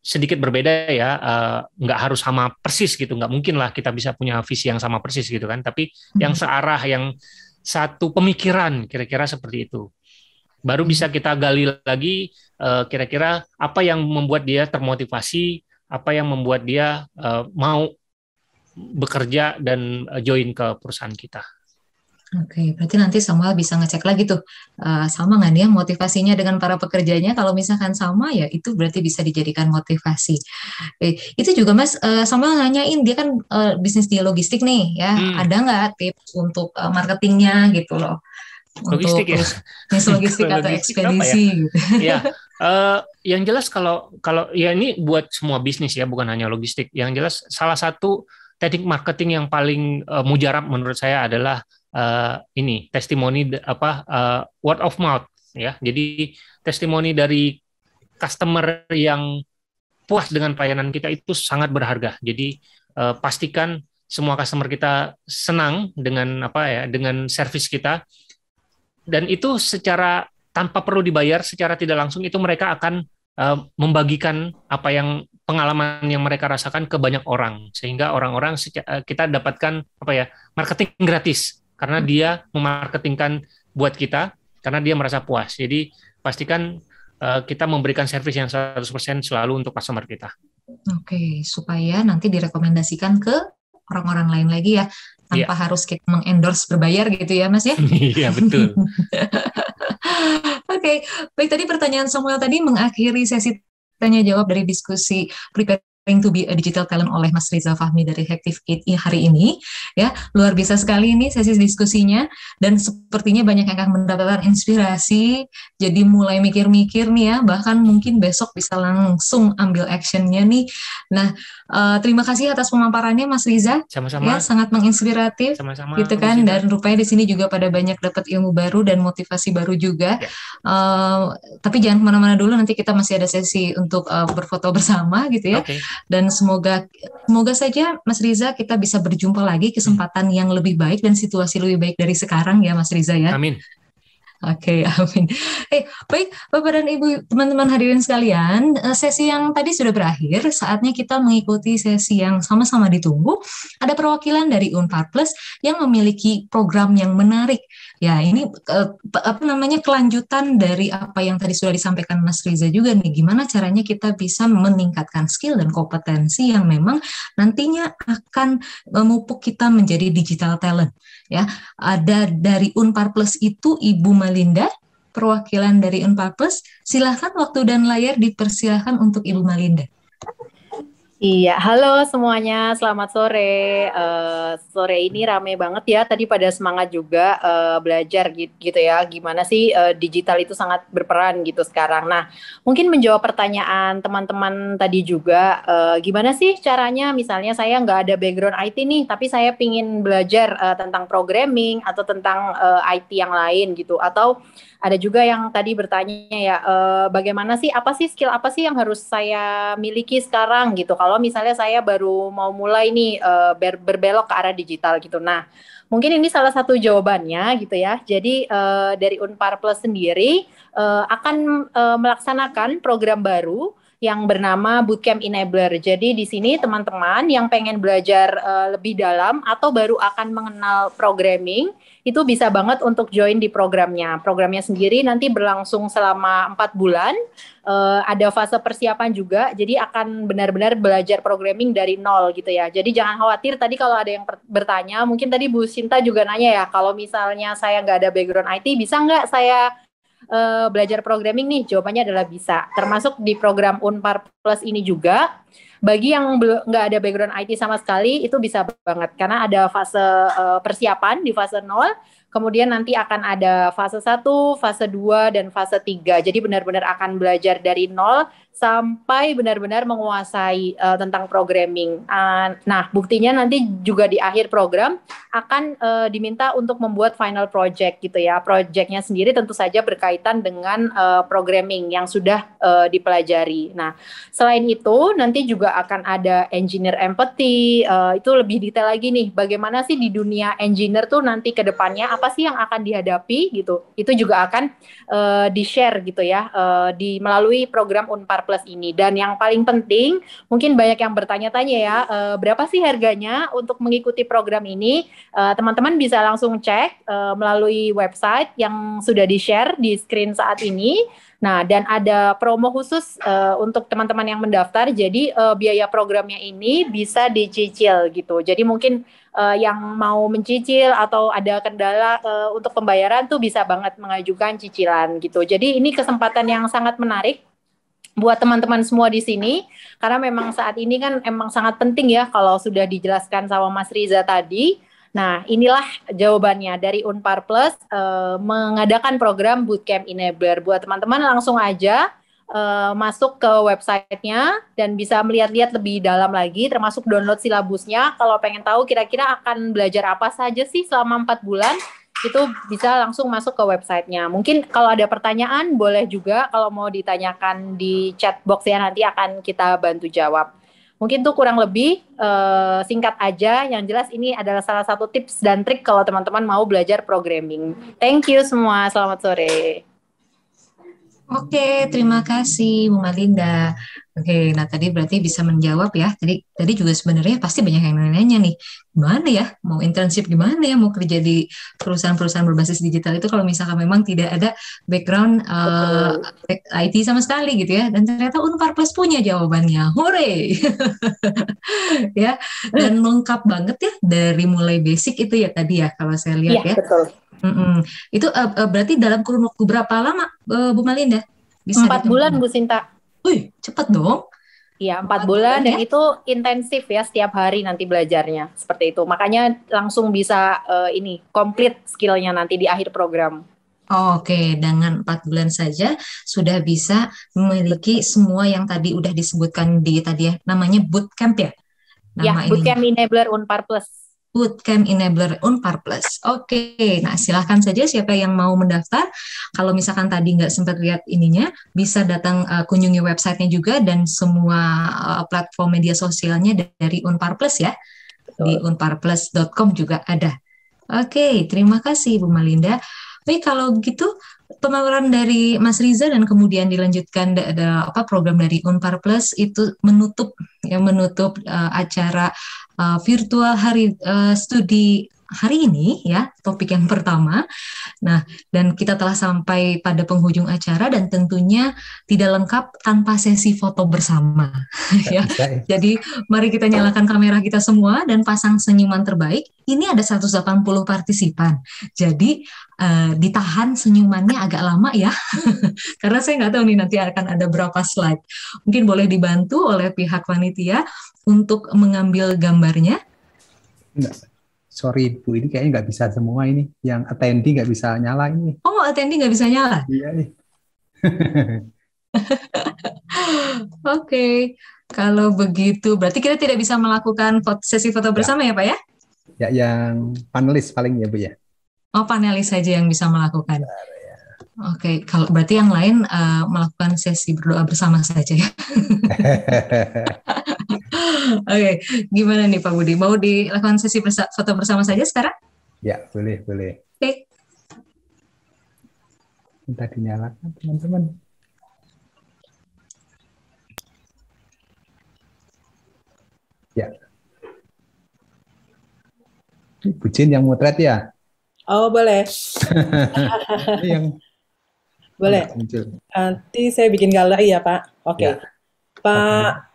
S3: sedikit berbeda ya, nggak harus sama persis gitu. Nggak mungkin lah kita bisa punya visi yang sama persis gitu kan. Tapi yang searah, yang satu pemikiran, kira-kira seperti itu. Baru bisa kita gali lagi kira-kira apa yang membuat dia termotivasi, apa yang membuat dia mau bekerja dan join ke perusahaan kita.
S1: Oke, berarti nanti Samuel bisa ngecek lagi tuh, sama nggak nih ya motivasinya dengan para pekerjanya. Kalau misalkan sama ya itu berarti bisa dijadikan motivasi. Itu juga Mas, Samuel nanyain dia kan bisnis di logistik nih ya,
S3: Hmm,
S1: ada nggak tips untuk marketingnya gitu loh, untuk
S3: logistik ya.
S1: bisnis logistik
S3: Kalau
S1: atau
S3: logistik apa ya?
S1: ekspedisi gitu.
S3: Ya, yang jelas kalau kalau ya ini buat semua bisnis ya, bukan hanya logistik. Yang jelas salah satu teknik marketing yang paling mujarab menurut saya adalah ini testimoni word of mouth ya. Jadi testimoni dari customer yang puas dengan pelayanan kita itu sangat berharga. Jadi pastikan semua customer kita senang dengan dengan servis kita, dan itu secara tanpa perlu dibayar, secara tidak langsung itu mereka akan membagikan apa yang pengalaman yang mereka rasakan ke banyak orang, sehingga orang-orang kita dapatkan marketing gratis karena dia memarketingkan buat kita karena dia merasa puas. Jadi pastikan kita memberikan servis yang 100% selalu untuk customer kita.
S1: Oke, supaya nanti direkomendasikan ke orang-orang lain lagi ya, tanpa harus kita mengendorse berbayar gitu ya Mas ya.
S3: Iya, betul.
S1: Oke, baik, tadi pertanyaan Samuel tadi mengakhiri sesi tanya jawab dari diskusi Preparing to be a Digital Talent oleh Mas Riza Fahmi dari Hactive Kid hari ini. Ya, luar biasa sekali ini sesi diskusinya, dan sepertinya banyak yang akan mendapatkan inspirasi. Jadi mulai mikir-mikir nih ya, bahkan mungkin besok bisa langsung ambil actionnya nih. Nah, terima kasih atas pemaparannya Mas Riza.
S3: Sama-sama.
S1: Ya, sangat menginspiratif.
S3: Sama-sama.
S1: Gitu kan, dan rupanya di sini juga pada banyak dapat ilmu baru dan motivasi baru juga.
S3: Ya.
S1: Tapi jangan kemana-mana dulu, nanti kita masih ada sesi untuk berfoto bersama gitu ya.
S3: Okay.
S1: Dan semoga saja Mas Riza kita bisa berjumpa lagi kesempatan yang lebih baik dan situasi lebih baik dari sekarang ya Mas Riza ya.
S3: Amin.
S1: Oke, amin. Baik, Bapak dan Ibu, teman-teman hadirin sekalian, sesi yang tadi sudah berakhir, saatnya kita mengikuti sesi yang sama-sama ditunggu. Ada perwakilan dari Unpar Plus yang memiliki program yang menarik. Ya, ini kelanjutan dari apa yang tadi sudah disampaikan Mas Riza juga nih, gimana caranya kita bisa meningkatkan skill dan kompetensi yang memang nantinya akan memupuk kita menjadi digital talent. Ya, ada dari Unpar Plus itu Ibu Malinda, perwakilan dari Unpar Plus. Silahkan waktu dan layar dipersilahkan untuk Ibu Malinda.
S5: Iya, halo semuanya, selamat sore. Sore ini rame banget ya, tadi pada semangat juga belajar gitu ya, gimana sih digital itu sangat berperan gitu sekarang. Nah, mungkin menjawab pertanyaan teman-teman tadi juga, gimana sih caranya, misalnya saya nggak ada background IT nih, tapi saya pingin belajar tentang programming atau tentang IT yang lain gitu, atau ada juga yang tadi bertanya ya, bagaimana sih, skill apa sih yang harus saya miliki sekarang gitu, kalau misalnya saya baru mau mulai nih berbelok ke arah digital gitu. Nah, mungkin ini salah satu jawabannya gitu ya. Jadi dari Unpar Plus sendiri akan melaksanakan program baru yang bernama Bootcamp Enabler. Jadi di sini teman-teman yang pengen belajar lebih dalam atau baru akan mengenal programming, itu bisa banget untuk join di programnya. Programnya sendiri nanti berlangsung selama 4 bulan. Ada fase persiapan juga, jadi akan benar-benar belajar programming dari nol gitu ya. Jadi jangan khawatir, tadi kalau ada yang bertanya, mungkin tadi Bu Sinta juga nanya ya, kalau misalnya saya nggak ada background IT, bisa nggak saya belajar programming nih? Jawabannya adalah bisa. Termasuk di program Unpar Plus ini juga, bagi yang nggak ada background IT sama sekali, itu bisa banget. Karena ada fase persiapan di fase 0, kemudian nanti akan ada fase 1, fase 2, dan fase 3. Jadi benar-benar akan belajar dari nol sampai benar-benar menguasai tentang programming. Nah, buktinya nanti juga di akhir program akan diminta untuk membuat final project gitu ya. Projectnya sendiri tentu saja berkaitan dengan programming yang sudah dipelajari. Nah, selain itu nanti juga akan ada engineer empathy, itu lebih detail lagi nih, bagaimana sih di dunia engineer tuh nanti ke depannya, apa sih yang akan dihadapi gitu. Itu juga akan di-share gitu ya, melalui program Unpar Plus ini. Dan yang paling penting, mungkin banyak yang bertanya-tanya ya, berapa sih harganya untuk mengikuti program ini? Teman-teman bisa langsung cek melalui website yang sudah di-share di screen saat ini. Nah, dan ada promo khusus untuk teman-teman yang mendaftar. Jadi biaya programnya ini bisa dicicil gitu. Jadi mungkin yang mau mencicil atau ada kendala untuk pembayaran tuh bisa banget mengajukan cicilan gitu. Jadi ini kesempatan yang sangat menarik buat teman-teman semua di sini, karena memang saat ini kan emang sangat penting ya kalau sudah dijelaskan sama Mas Riza tadi. Nah, inilah jawabannya dari Unpar Plus mengadakan program Bootcamp Enabler. Buat teman-teman langsung aja masuk ke websitenya dan bisa melihat-lihat lebih dalam lagi, termasuk download silabusnya. Kalau pengen tahu kira-kira akan belajar apa saja sih selama 4 bulan, itu bisa langsung masuk ke websitenya. Mungkin kalau ada pertanyaan boleh juga kalau mau ditanyakan di chat box ya, nanti akan kita bantu jawab. Mungkin tuh kurang lebih singkat aja. Yang jelas ini adalah salah satu tips dan trik kalau teman-teman mau belajar programming. Thank you semua, selamat sore.
S1: Oke, terima kasih Bu Malinda. Oke, nah tadi berarti bisa menjawab ya. Tadi juga sebenarnya pasti banyak yang nanya-nanya nih, gimana ya mau internship, gimana ya mau kerja di perusahaan-perusahaan berbasis digital itu kalau misalkan memang tidak ada background IT sama sekali gitu ya. Dan ternyata Unpar Plus punya jawabannya. Hore! Ya, dan lengkap banget ya dari mulai basic itu ya tadi ya kalau saya lihat ya.
S5: Betul.
S1: Itu berarti dalam kurun waktu berapa lama, Bu Malinda? Bisa
S5: 4 bulan, Bu Sinta.
S1: Wih, cepat dong.
S5: Iya, 4 bulan dan itu intensif ya, setiap hari nanti belajarnya. Seperti itu. Makanya langsung bisa komplit skillnya nanti di akhir program.
S1: Oke, dengan 4 bulan saja sudah bisa memiliki semua yang tadi udah disebutkan di tadi ya, namanya bootcamp ya?
S5: Ya, Bootcamp Enabler Unpar Plus.
S1: Bootcamp Enabler Unpar Plus. Oke, nah silahkan saja siapa yang mau mendaftar. Kalau misalkan tadi nggak sempat lihat ininya, bisa datang kunjungi websitenya juga dan semua platform media sosialnya dari Unpar Plus ya. Di unparplus.com juga ada. Oke, terima kasih Bu Malinda. Baik, kalau gitu pemaparan dari Mas Riza dan kemudian dilanjutkan program dari Unpar Plus itu menutup acara virtual hari studi hari ini ya, topik yang pertama. Nah, dan kita telah sampai pada penghujung acara dan tentunya tidak lengkap tanpa sesi foto bersama ya. Jadi mari kita nyalakan kamera kita semua dan pasang senyuman terbaik. Ini ada 180 partisipan. Jadi ditahan senyumannya agak lama ya. Karena saya nggak tahu nih nanti akan ada berapa slide. Mungkin boleh dibantu oleh pihak panitia untuk mengambil gambarnya.
S6: Sorry Bu, ini kayaknya nggak bisa semua ini. Yang attendee nggak bisa nyala ini.
S1: Oh, attendee nggak bisa nyala?
S6: Iya nih.
S1: Oke, kalau begitu berarti kita tidak bisa melakukan sesi foto bersama ya Pak ya?
S6: Ya, yang panelis paling ya Bu ya.
S1: Oh, panelis saja yang bisa melakukan. Oke, kalau berarti yang lain melakukan sesi berdoa bersama saja ya. Oke, gimana nih Pak Budi? Mau dilakukan sesi foto bersama saja sekarang?
S6: Ya, boleh.
S1: Oke.
S6: Minta dinyalakan teman-teman. Ya. Bu Jin yang motret ya?
S7: Oh, boleh.
S6: Yang
S7: boleh. Nanti saya bikin galeri ya, Pak. Oke. Ya. Pak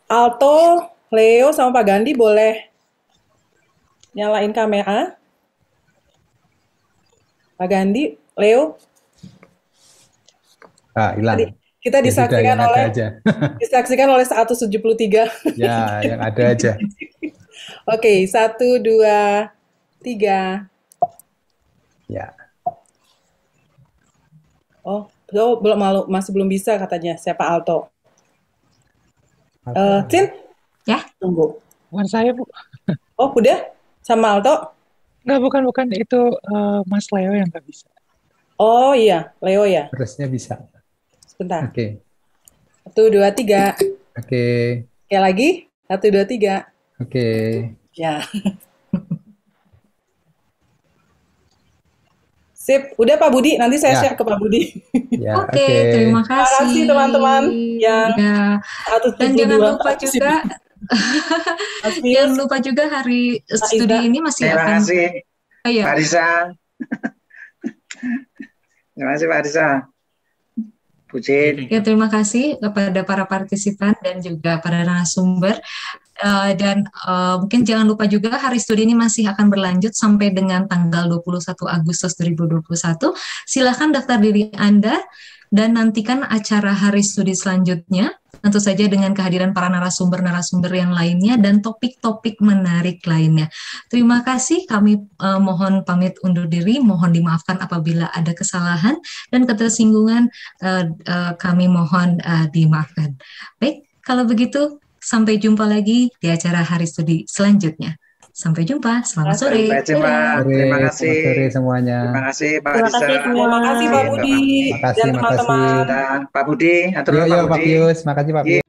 S7: Alto, Leo, sama Pak Gandhi boleh nyalain kamera. Pak Gandhi, Leo.
S6: Hilang.
S7: Kita disaksikan oleh 173.
S6: Ya, yang ada aja.
S7: Oke, 1, 2, 3.
S6: Ya.
S7: Oh, masih belum bisa katanya. Siapa Alto? Cin?
S1: Ya.
S7: Tunggu.
S8: Bukan saya, Bu.
S7: Oh, udah? Sama Alto?
S8: Enggak, bukan. Itu Mas Leo yang nggak bisa.
S7: Oh iya, Leo ya?
S6: Terusnya bisa.
S7: Sebentar.
S6: Oke.
S7: 1, 2, 3.
S6: Oke.
S7: Kayak lagi? 1, 2, 3.
S6: Oke.
S7: Ya. Sip, udah Pak Budi, nanti saya share ke Pak Budi.
S6: Ya,
S1: Oke, terima kasih.
S7: Terima kasih teman-teman yang
S1: dan jangan lupa juga jangan lupa juga hari studi ini masih
S9: terima
S1: akan.
S9: Kasih,
S1: Ayo.
S9: Pak Risa. Terima kasih Pak Risa. Jin.
S1: Ya, terima kasih kepada para partisipan dan juga para narasumber. Mungkin jangan lupa juga hari studi ini masih akan berlanjut sampai dengan tanggal 21 Agustus 2021. Silakan daftar diri Anda dan nantikan acara hari studi selanjutnya, tentu saja dengan kehadiran para narasumber-narasumber yang lainnya dan topik-topik menarik lainnya. Terima kasih, kami mohon pamit undur diri, mohon dimaafkan apabila ada kesalahan dan ketersinggungan, kami mohon dimaafkan. Baik, kalau begitu sampai jumpa lagi di acara hari studi selanjutnya. Sampai jumpa, selamat sore.
S9: Sampai jumpa. Terima kasih.
S6: Selamat sore semuanya.
S9: Terima kasih Pak
S5: Terima
S9: Disa.
S5: kasih semua.
S7: Terima kasih Pak Budi
S6: Makasih,
S7: dan teman-teman.
S9: Dan Pak Budi, atur
S6: Yo,
S9: Pak
S6: Pak
S9: Budi.
S6: Pius. Makasih Pak Pius.